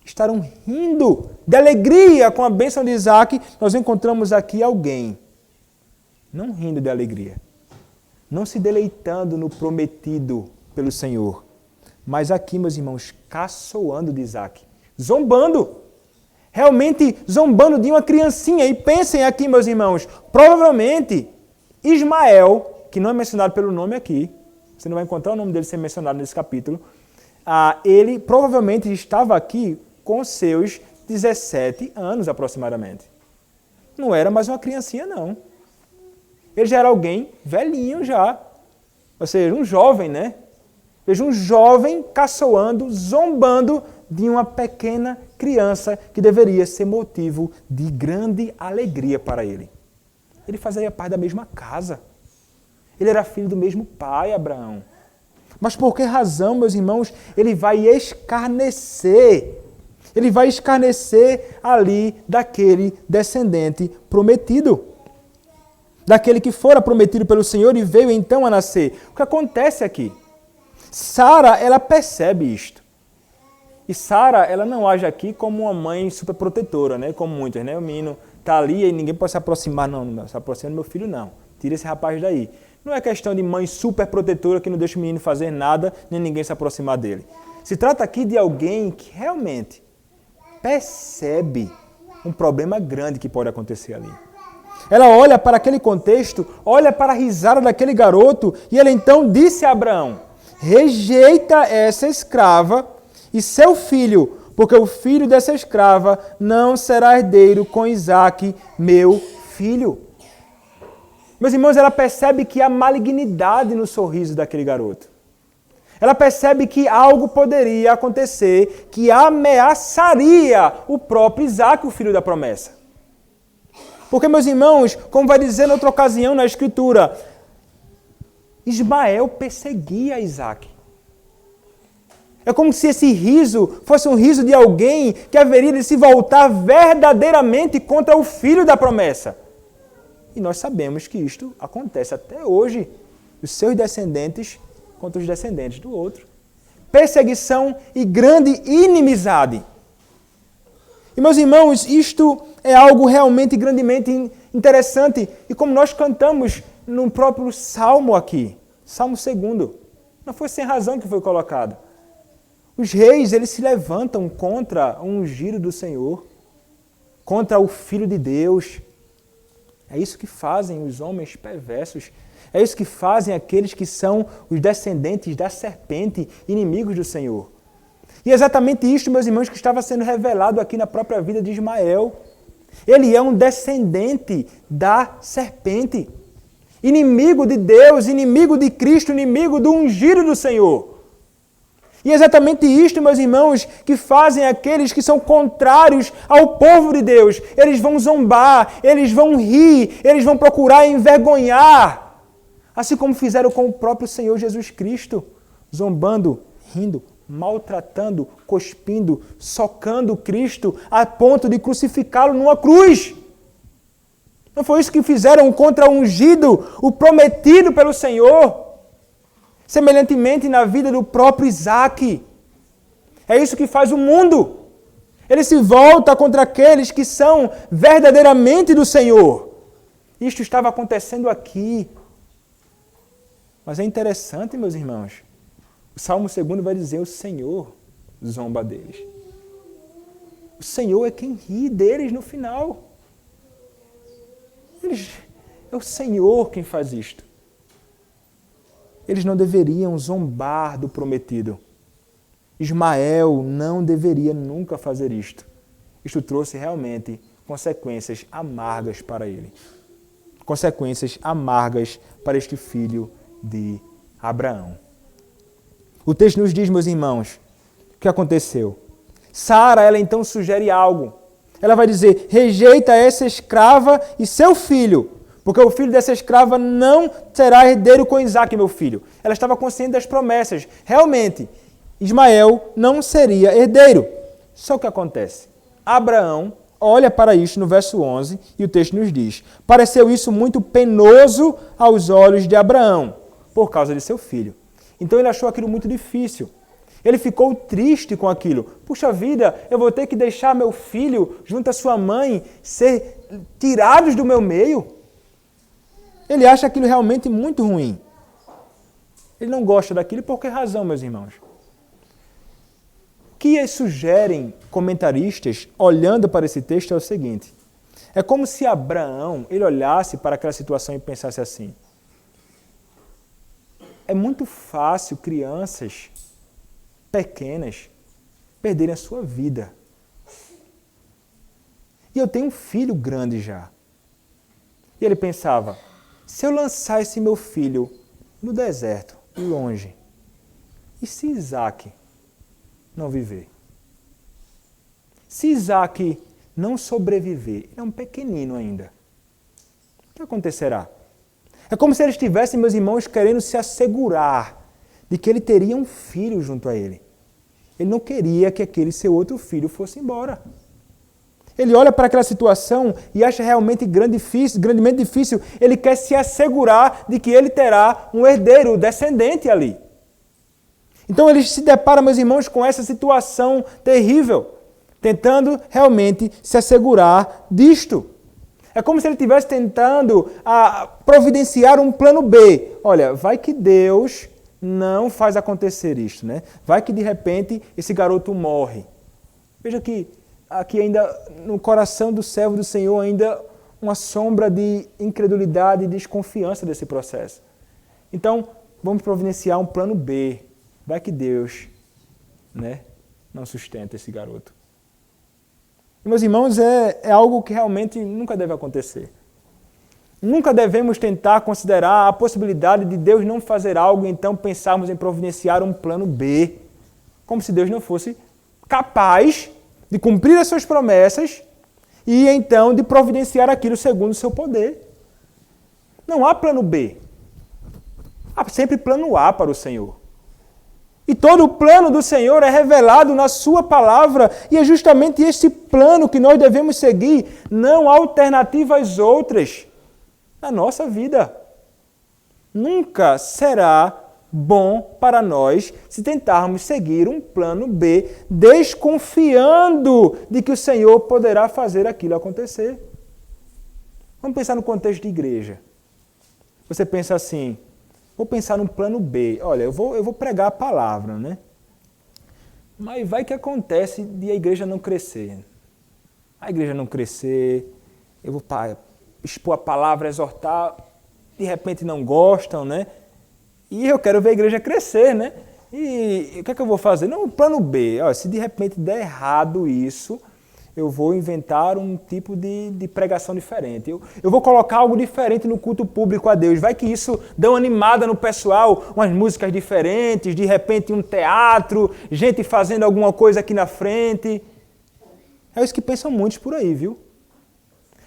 estarão rindo de alegria com a bênção de Isaque. Nós encontramos aqui alguém não rindo de alegria, não se deleitando no prometido pelo Senhor, mas aqui, meus irmãos, caçoando de Isaque, zombando. Realmente zombando de uma criancinha. E pensem aqui, meus irmãos, provavelmente Ismael, que não é mencionado pelo nome aqui, você não vai encontrar o nome dele ser mencionado nesse capítulo, ele provavelmente estava aqui com seus 17 anos aproximadamente. Não era mais uma criancinha, não. Ele já era alguém velhinho já. Ou seja, um jovem, né? Veja, um jovem caçoando, zombando de uma pequena criança que deveria ser motivo de grande alegria para ele. Ele fazia parte da mesma casa. Ele era filho do mesmo pai, Abraão. Mas por que razão, meus irmãos, ele vai escarnecer? Ele vai escarnecer ali daquele descendente prometido. Daquele que fora prometido pelo Senhor e veio então a nascer. O que acontece aqui? Sara, ela percebe isto. E Sara, ela não age aqui como uma mãe super protetora, né? Como muitas, né? O menino está ali e ninguém pode se aproximar. Não se aproxima do meu filho, não. Tira esse rapaz daí. Não é questão de mãe super protetora que não deixa o menino fazer nada, nem ninguém se aproximar dele. Se trata aqui de alguém que realmente percebe um problema grande que pode acontecer ali. Ela olha para aquele contexto, olha para a risada daquele garoto e ela então disse a Abraão: rejeita essa escrava e seu filho, porque o filho dessa escrava não será herdeiro com Isaque, meu filho. Meus irmãos, ela percebe que há malignidade no sorriso daquele garoto. Ela percebe que algo poderia acontecer que ameaçaria o próprio Isaque, o filho da promessa. Porque, meus irmãos, como vai dizer em outra ocasião na Escritura, Ismael perseguia Isaque. É como se esse riso fosse um riso de alguém que haveria de se voltar verdadeiramente contra o filho da promessa. E nós sabemos que isto acontece até hoje. Os seus descendentes contra os descendentes do outro. Perseguição e grande inimizade. E, meus irmãos, isto é algo realmente grandemente interessante. E como nós cantamos no próprio Salmo aqui, Salmo 2, não foi sem razão que foi colocado. Os reis, eles se levantam contra o ungido do Senhor, contra o Filho de Deus. É isso que fazem os homens perversos. É isso que fazem aqueles que são os descendentes da serpente, inimigos do Senhor. E é exatamente isto, meus irmãos, que estava sendo revelado aqui na própria vida de Ismael. Ele é um descendente da serpente. Inimigo de Deus, inimigo de Cristo, inimigo do ungido do Senhor. E é exatamente isto, meus irmãos, que fazem aqueles que são contrários ao povo de Deus. Eles vão zombar, eles vão rir, eles vão procurar envergonhar. Assim como fizeram com o próprio Senhor Jesus Cristo, zombando, rindo, maltratando, cuspindo, socando Cristo a ponto de crucificá-lo numa cruz. Não foi isso que fizeram contra o ungido, o prometido pelo Senhor? Semelhantemente na vida do próprio Isaque. É isso que faz o mundo. Ele se volta contra aqueles que são verdadeiramente do Senhor. Isto estava acontecendo aqui. Mas é interessante, meus irmãos. O Salmo 2 vai dizer: o Senhor zomba deles. O Senhor é quem ri deles no final. É o Senhor quem faz isto. Eles não deveriam zombar do prometido. Ismael não deveria nunca fazer isto. Isto trouxe realmente consequências amargas para ele. Consequências amargas para este filho de Abraão. O texto nos diz, meus irmãos, o que aconteceu. Sara, ela então sugere algo. Ela vai dizer: rejeita essa escrava e seu filho, porque o filho dessa escrava não será herdeiro com Isaque, meu filho. Ela estava consciente das promessas. Realmente, Ismael não seria herdeiro. Só o que acontece? Abraão olha para isto no verso 11 e o texto nos diz: pareceu isso muito penoso aos olhos de Abraão, por causa de seu filho. Então ele achou aquilo muito difícil. Ele ficou triste com aquilo. Puxa vida, eu vou ter que deixar meu filho junto à sua mãe ser tirados do meu meio? Ele acha aquilo realmente muito ruim. Ele não gosta daquilo. Por que razão, meus irmãos? O que sugerem comentaristas, olhando para esse texto, é o seguinte. É como se Abraão ele olhasse para aquela situação e pensasse assim: é muito fácil crianças pequenas perderem a sua vida. E eu tenho um filho grande já. E ele pensava, se eu lançar esse meu filho no deserto, longe, e se Isaac não viver? Se Isaac não sobreviver, ele é um pequenino ainda, o que acontecerá? É como se eles tivessem, meus irmãos, querendo se assegurar de que ele teria um filho junto a ele. Ele não queria que aquele seu outro filho fosse embora. Ele olha para aquela situação e acha realmente grandemente difícil. Ele quer se assegurar de que ele terá um herdeiro, um descendente ali. Então ele se depara, meus irmãos, com essa situação terrível, tentando realmente se assegurar disto. É como se ele estivesse tentando providenciar um plano B. Olha, vai que Deus não faz acontecer isto, né? Vai que de repente esse garoto morre. Veja que aqui ainda no coração do servo do Senhor ainda uma sombra de incredulidade e desconfiança desse processo. Então, vamos providenciar um plano B. Vai que Deus, né, não sustenta esse garoto. E, meus irmãos, é algo que realmente nunca deve acontecer. Nunca devemos tentar considerar a possibilidade de Deus não fazer algo e então pensarmos em providenciar um plano B. Como se Deus não fosse capaz de cumprir as suas promessas e então de providenciar aquilo segundo o seu poder. Não há plano B. Há sempre plano A para o Senhor. E todo o plano do Senhor é revelado na sua palavra e é justamente este plano que nós devemos seguir, não há alternativas outras na nossa vida. Nunca será bom para nós se tentarmos seguir um plano B, desconfiando de que o Senhor poderá fazer aquilo acontecer. Vamos pensar no contexto de igreja. Você pensa assim, vou pensar num plano B. Olha, eu vou pregar a palavra, né? Mas vai que acontece de a igreja não crescer. A igreja não crescer, eu vou expor a palavra, exortar, de repente não gostam, né? E eu quero ver a igreja crescer, né? E o que é que eu vou fazer? Não, plano B. Olha, se de repente der errado isso, eu vou inventar um tipo de pregação diferente. Eu vou colocar algo diferente no culto público a Deus. Vai que isso dá uma animada no pessoal, umas músicas diferentes, de repente um teatro, gente fazendo alguma coisa aqui na frente. É isso que pensam muitos por aí, viu?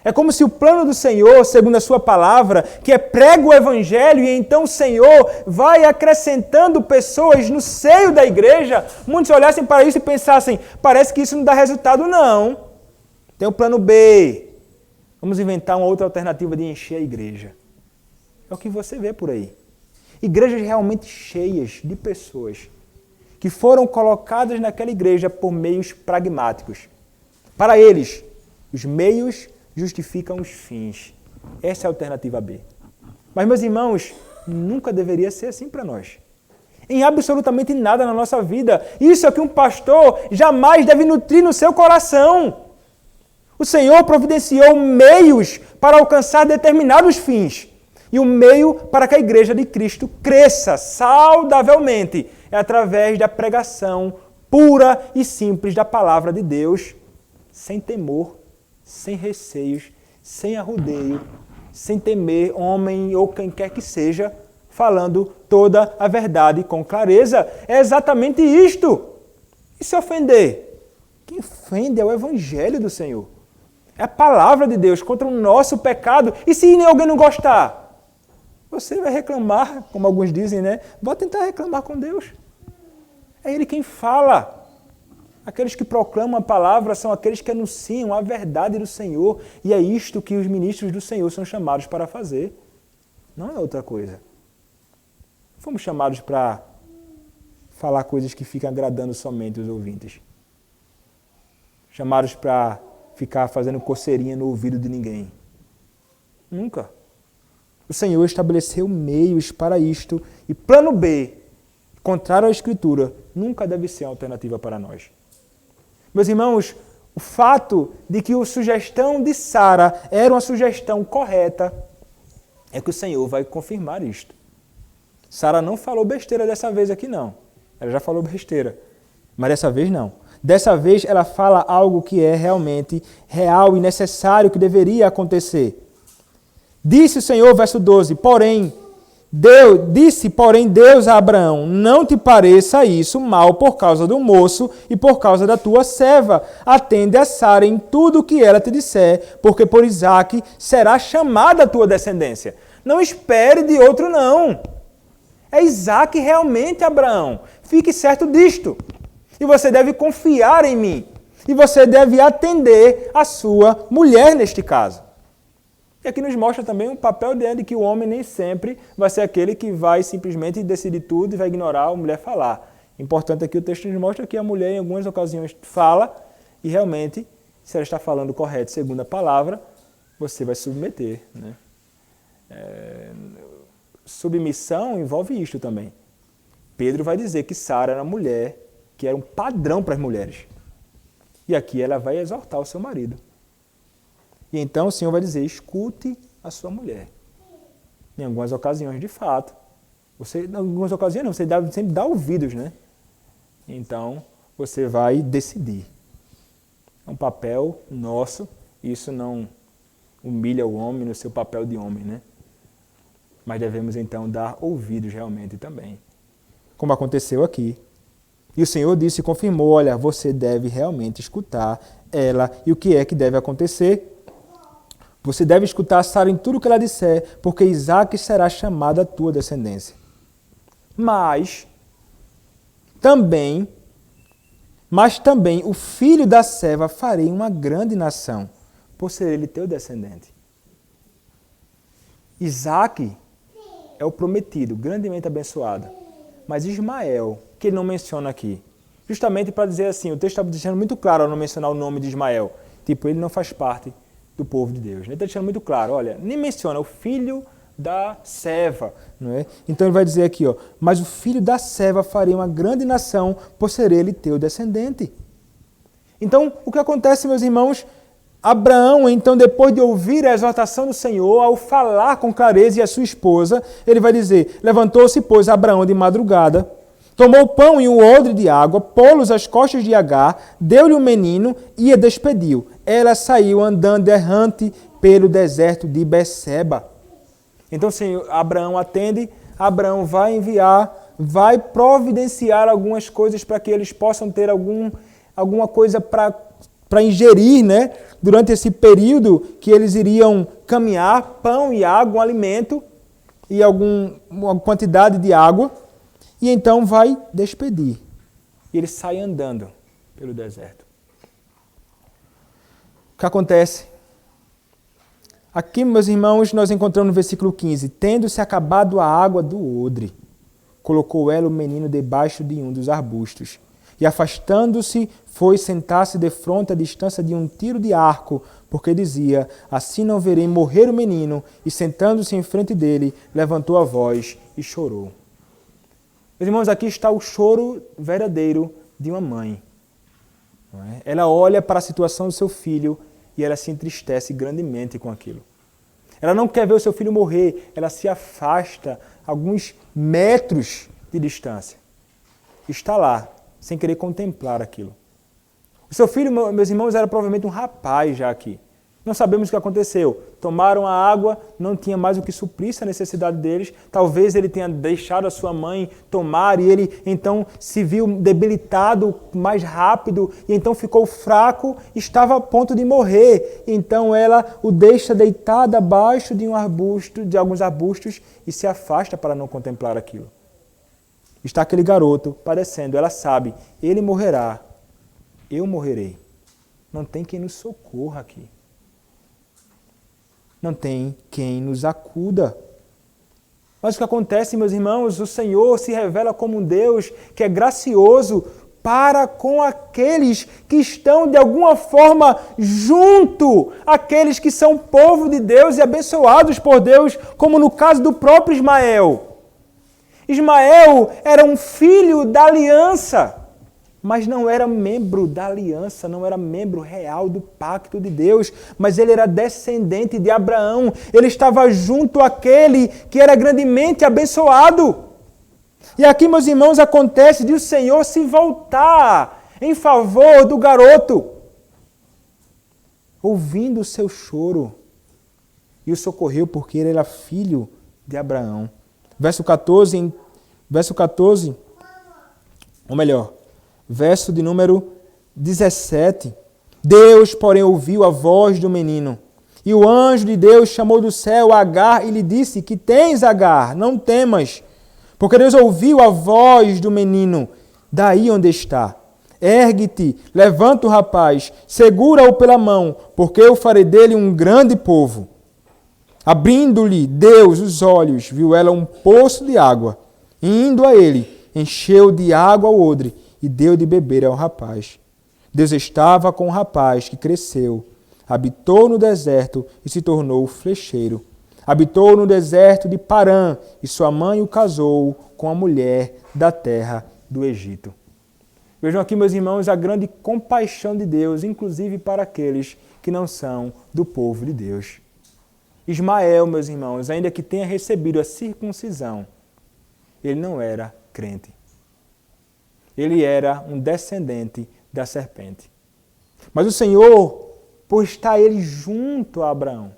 É como se o plano do Senhor, segundo a sua palavra, que é prega o Evangelho e então o Senhor vai acrescentando pessoas no seio da igreja, muitos olhassem para isso e pensassem, parece que isso não dá resultado não. Tem o plano B. Vamos inventar uma outra alternativa de encher a igreja. É o que você vê por aí. Igrejas realmente cheias de pessoas que foram colocadas naquela igreja por meios pragmáticos. Para eles, os meios justificam os fins. Essa é a alternativa B. Mas, meus irmãos, nunca deveria ser assim para nós. Em absolutamente nada na nossa vida. Isso é que um pastor jamais deve nutrir no seu coração. O Senhor providenciou meios para alcançar determinados fins. E o meio para que a igreja de Cristo cresça saudavelmente é através da pregação pura e simples da palavra de Deus, sem temor, sem receios, sem arrudeio, sem temer homem ou quem quer que seja, falando toda a verdade com clareza. É exatamente isto. E se ofender? Quem ofende é o Evangelho do Senhor. É a palavra de Deus contra o nosso pecado. E se alguém não gostar? Você vai reclamar, como alguns dizem, né? Vou tentar reclamar com Deus. É Ele quem fala. Aqueles que proclamam a palavra são aqueles que anunciam a verdade do Senhor. E é isto que os ministros do Senhor são chamados para fazer. Não é outra coisa. Fomos chamados para falar coisas que ficam agradando somente os ouvintes. Chamados para ficar fazendo coceirinha no ouvido de ninguém. Nunca. O Senhor estabeleceu meios para isto. E plano B, contrário à Escritura, nunca deve ser uma alternativa para nós. Meus irmãos, o fato de que a sugestão de Sara era uma sugestão correta é que o Senhor vai confirmar isto. Sara não falou besteira dessa vez aqui, não. Ela já falou besteira, mas dessa vez não. Dessa vez ela fala algo que é realmente real e necessário, que deveria acontecer. Disse o Senhor, verso 12, disse Deus a Abraão, não te pareça isso mal por causa do moço e por causa da tua serva. Atende a Sara em tudo o que ela te disser, porque por Isaque será chamada a tua descendência. Não espere de outro, não. É Isaque realmente, Abraão. Fique certo disto. E você deve confiar em mim. E você deve atender a sua mulher neste caso. E aqui nos mostra também o papel de que o homem nem sempre vai ser aquele que vai simplesmente decidir tudo e vai ignorar a mulher falar. Importante aqui o texto nos mostra que a mulher em algumas ocasiões fala e realmente, se ela está falando correto segundo a palavra, você vai submeter, né? Submissão envolve isto também. Pedro vai dizer que Sara era uma mulher que era um padrão para as mulheres. E aqui ela vai exortar o seu marido. E então o Senhor vai dizer, escute a sua mulher. Em algumas ocasiões, de fato. Em algumas ocasiões não, você sempre dá ouvidos, né? Então, você vai decidir. É um papel nosso, isso não humilha o homem no seu papel de homem, né? Mas devemos então dar ouvidos realmente também. Como aconteceu aqui. E o Senhor disse e confirmou, olha, você deve realmente escutar ela. E o que é que deve acontecer? Você deve escutar Sara em tudo o que ela disser, porque Isaque será chamado a tua descendência. Mas também o filho da serva farei uma grande nação, por ser ele teu descendente. Isaque é o prometido, grandemente abençoado. Mas Ismael, que ele não menciona aqui, justamente para dizer assim, o texto está deixando muito claro ao não mencionar o nome de Ismael. Tipo, ele não faz parte do povo de Deus. Ele está deixando muito claro, olha, nem menciona o filho da serva, não é? Então ele vai dizer aqui, ó, mas o filho da serva farei uma grande nação, por ser ele teu descendente. Então, o que acontece, meus irmãos? Abraão, então, depois de ouvir a exortação do Senhor, ao falar com clareza e a sua esposa, ele vai dizer, levantou-se, pois, Abraão de madrugada, tomou o pão e um odre de água, pô-los às costas de Agar, deu-lhe o menino e a despediu. Ela saiu andando errante pelo deserto de Beceba. Então, Senhor, Abraão atende, Abraão vai enviar, vai providenciar algumas coisas para que eles possam ter alguma coisa para ingerir, né? Durante esse período que eles iriam caminhar, pão e água, um alimento e uma quantidade de água. E então vai despedir. E ele sai andando pelo deserto. O que acontece? Aqui, meus irmãos, nós encontramos no versículo 15. Tendo-se acabado a água do odre, colocou ela o menino debaixo de um dos arbustos. E afastando-se, foi sentar-se defronte à distância de um tiro de arco, porque dizia, assim não verei morrer o menino. E sentando-se em frente dele, levantou a voz e chorou. Meus irmãos, aqui está o choro verdadeiro de uma mãe. Não é? Ela olha para a situação do seu filho e ela se entristece grandemente com aquilo. Ela não quer ver o seu filho morrer, ela se afasta alguns metros de distância. Está lá, sem querer contemplar aquilo. O seu filho, meus irmãos, era provavelmente um rapaz já aqui. Não sabemos o que aconteceu. Tomaram a água, não tinha mais o que suprisse a necessidade deles. Talvez ele tenha deixado a sua mãe tomar e ele então se viu debilitado mais rápido e então ficou fraco, estava a ponto de morrer. Então ela o deixa deitado abaixo de alguns arbustos e se afasta para não contemplar aquilo. Está aquele garoto padecendo, ela sabe, ele morrerá, eu morrerei. Não tem quem nos socorra aqui. Não tem quem nos acuda. Mas o que acontece, meus irmãos, o Senhor se revela como um Deus que é gracioso para com aqueles que estão de alguma forma junto, aqueles que são povo de Deus e abençoados por Deus, como no caso do próprio Ismael. Ismael era um filho da aliança, mas não era membro da aliança, não era membro real do pacto de Deus, mas ele era descendente de Abraão, ele estava junto àquele que era grandemente abençoado. E aqui, meus irmãos, acontece de o Senhor se voltar em favor do garoto, ouvindo o seu choro, e o socorreu porque ele era filho de Abraão. Verso 14, ou melhor, verso de número 17. Deus, porém, ouviu a voz do menino, e o anjo de Deus chamou do céu Agar e lhe disse: que tens, Agar? Não temas, porque Deus ouviu a voz do menino daí onde está. Ergue-te, levanta o rapaz, segura-o pela mão, porque eu farei dele um grande povo. Abrindo-lhe Deus os olhos, viu ela um poço de água, e indo a ele, encheu de água o odre e deu de beber ao rapaz. Deus estava com o rapaz que cresceu, habitou no deserto e se tornou flecheiro. Habitou no deserto de Parã, e sua mãe o casou com a mulher da terra do Egito. Vejam aqui, meus irmãos, a grande compaixão de Deus, inclusive para aqueles que não são do povo de Deus. Ismael, meus irmãos, ainda que tenha recebido a circuncisão, ele não era crente. Ele era um descendente da serpente. Mas o Senhor, por estar ele junto a Abraão,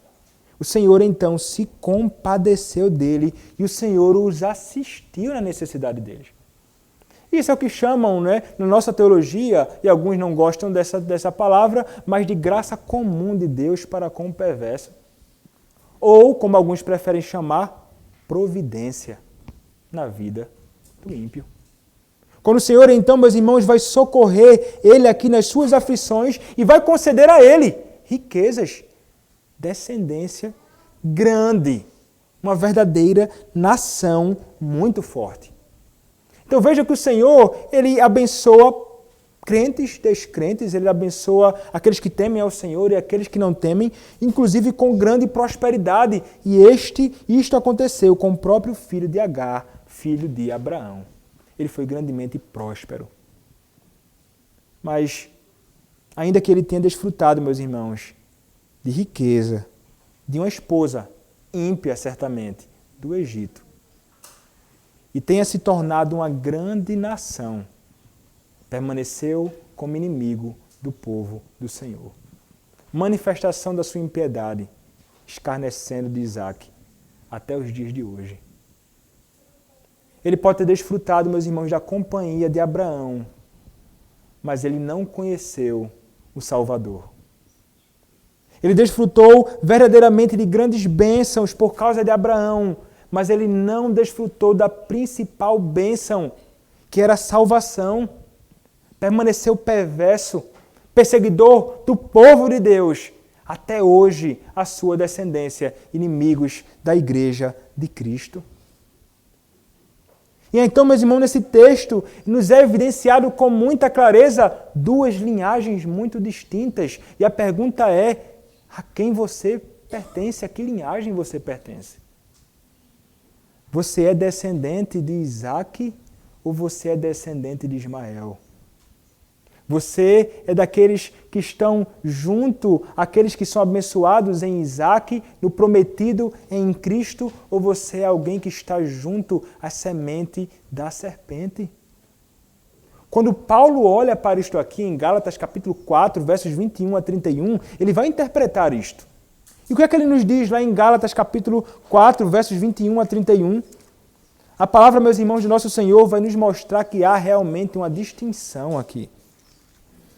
o Senhor então se compadeceu dele e o Senhor os assistiu na necessidade deles. Isso é o que chamam, né, na nossa teologia, e alguns não gostam dessa palavra, mas de graça comum de Deus para com o perverso. Ou, como alguns preferem chamar, providência na vida do ímpio. Quando o Senhor, então, meus irmãos, vai socorrer ele aqui nas suas aflições e vai conceder a ele riquezas, descendência grande, uma verdadeira nação muito forte. Então veja que o Senhor, ele abençoa crentes, descrentes, ele abençoa aqueles que temem ao Senhor e aqueles que não temem, inclusive com grande prosperidade. E isto aconteceu com o próprio filho de Agar, filho de Abraão. Ele foi grandemente próspero. Mas, ainda que ele tenha desfrutado, meus irmãos, de riqueza, de uma esposa ímpia, certamente, do Egito, e tenha se tornado uma grande nação, permaneceu como inimigo do povo do Senhor. Manifestação da sua impiedade, escarnecendo de Isaac, até os dias de hoje. Ele pode ter desfrutado, meus irmãos, da companhia de Abraão, mas ele não conheceu o Salvador. Ele desfrutou verdadeiramente de grandes bênçãos por causa de Abraão, mas ele não desfrutou da principal bênção, que era a salvação. Permaneceu perverso, perseguidor do povo de Deus, até hoje a sua descendência, inimigos da igreja de Cristo. E então, meus irmãos, nesse texto nos é evidenciado com muita clareza duas linhagens muito distintas. E a pergunta é, a quem você pertence? A que linhagem você pertence? Você é descendente de Isaac ou você é descendente de Ismael? Você é daqueles que estão junto, aqueles que são abençoados em Isaac, no prometido em Cristo, ou você é alguém que está junto à semente da serpente? Quando Paulo olha para isto aqui em Gálatas capítulo 4, versos 21 a 31, ele vai interpretar isto. E o que é que ele nos diz lá em Gálatas capítulo 4, versos 21 a 31? A palavra, meus irmãos, de nosso Senhor vai nos mostrar que há realmente uma distinção aqui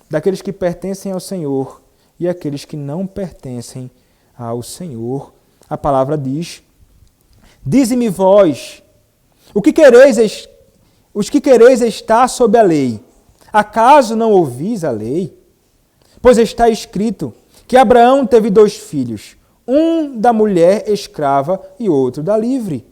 daqueles que pertencem ao Senhor e aqueles que não pertencem ao Senhor. A palavra diz: dize-me vós, os que quereis estar sob a lei, acaso não ouvis a lei? Pois está escrito que Abraão teve 2 filhos, um da mulher escrava e outro da livre.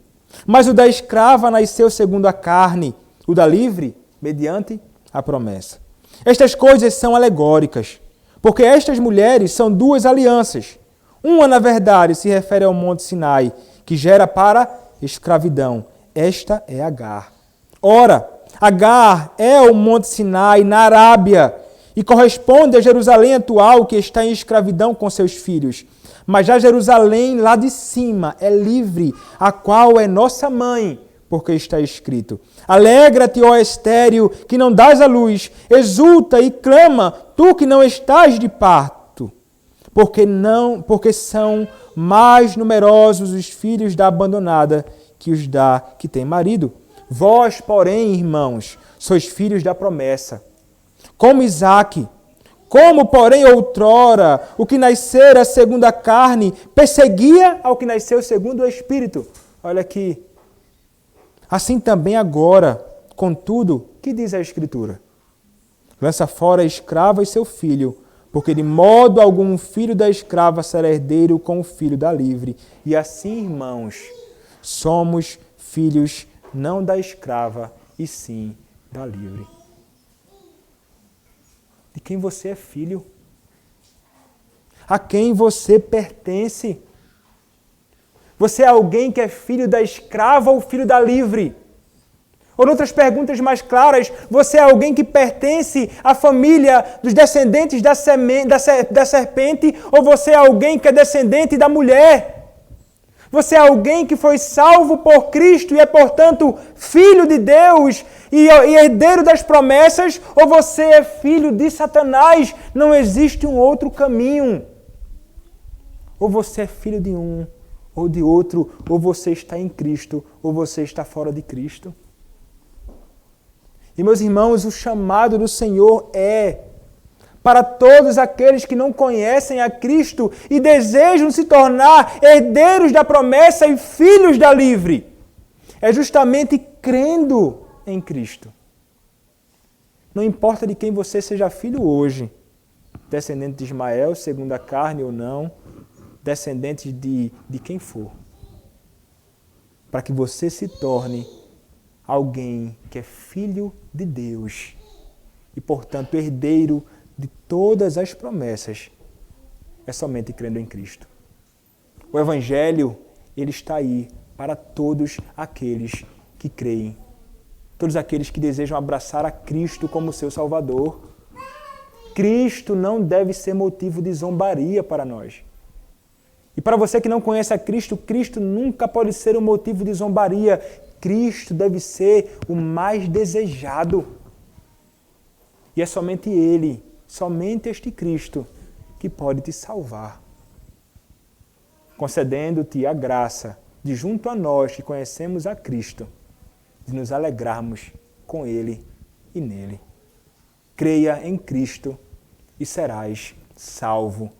Mas o da escrava nasceu segundo a carne, o da livre, mediante a promessa. Estas coisas são alegóricas, porque estas mulheres são 2 alianças. Uma, na verdade, se refere ao Monte Sinai, que gera para escravidão. Esta é Agar. Ora, Agar é o Monte Sinai na Arábia e corresponde a Jerusalém atual, que está em escravidão com seus filhos. Mas já Jerusalém lá de cima é livre, a qual é nossa mãe, porque está escrito: Alegra-te, ó estéril, que não dás à luz, exulta e clama, tu que não estás de parto, porque são mais numerosos os filhos da abandonada que os que tem marido. Vós, porém, irmãos, sois filhos da promessa, como Isaque. Como, porém, outrora, o que nascera segundo a carne perseguia ao que nasceu segundo o Espírito. Olha aqui. Assim também agora, contudo, que diz a Escritura? Lança fora a escrava e seu filho, porque de modo algum o filho da escrava será herdeiro com o filho da livre. E assim, irmãos, somos filhos não da escrava, e sim da livre. De quem você é filho? A quem você pertence? Você é alguém que é filho da escrava ou filho da livre? Ou, outras perguntas mais claras, você é alguém que pertence à família dos descendentes da serpente, ou você é alguém que é descendente da mulher? Você é alguém que foi salvo por Cristo e é, portanto, filho de Deus e herdeiro das promessas, ou você é filho de Satanás? Não existe um outro caminho. Ou você é filho de um, ou de outro, ou você está em Cristo, ou você está fora de Cristo. E, meus irmãos, o chamado do Senhor é para todos aqueles que não conhecem a Cristo e desejam se tornar herdeiros da promessa e filhos da livre. É justamente crendo em Cristo. Não importa de quem você seja filho hoje, descendente de Ismael, segundo a carne ou não, descendente de quem for, para que você se torne alguém que é filho de Deus e, portanto, herdeiro de todas as promessas, é somente crendo em Cristo. O Evangelho, ele está aí para todos aqueles que creem, todos aqueles que desejam abraçar a Cristo como seu Salvador. Cristo não deve ser motivo de zombaria para nós. E para você que não conhece a Cristo, Cristo nunca pode ser um motivo de zombaria. Cristo deve ser o mais desejado. E é somente Ele, somente este Cristo, que pode te salvar, concedendo-te a graça de, junto a nós que conhecemos a Cristo, de nos alegrarmos com Ele e nele. Creia em Cristo e serás salvo.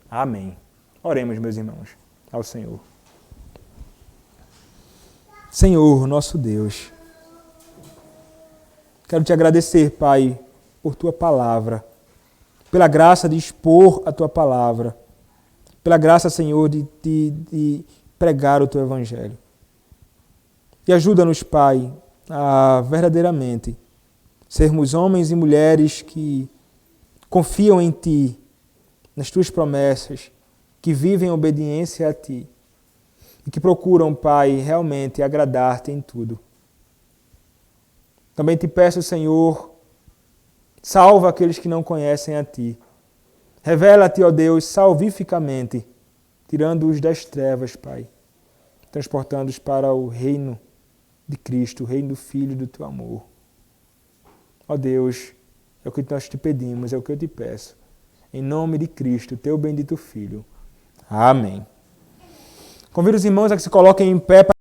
Amém. Oremos, meus irmãos, ao Senhor. Senhor, nosso Deus, quero te agradecer, Pai, por Tua palavra, pela graça de expor a Tua palavra, pela graça, Senhor, de pregar o Teu Evangelho. E ajuda-nos, Pai, a verdadeiramente sermos homens e mulheres que confiam em Ti, nas Tuas promessas, que vivem em obediência a Ti e que procuram, Pai, realmente agradar-Te em tudo. Também Te peço, Senhor, salva aqueles que não conhecem a Ti. Revela-te, ó Deus, salvificamente, tirando-os das trevas, Pai, transportando-os para o reino de Cristo, o reino do Filho do Teu amor. Ó Deus, é o que nós te pedimos, é o que eu te peço. Em nome de Cristo, Teu bendito Filho. Amém. Convido os irmãos a que se coloquem em pé para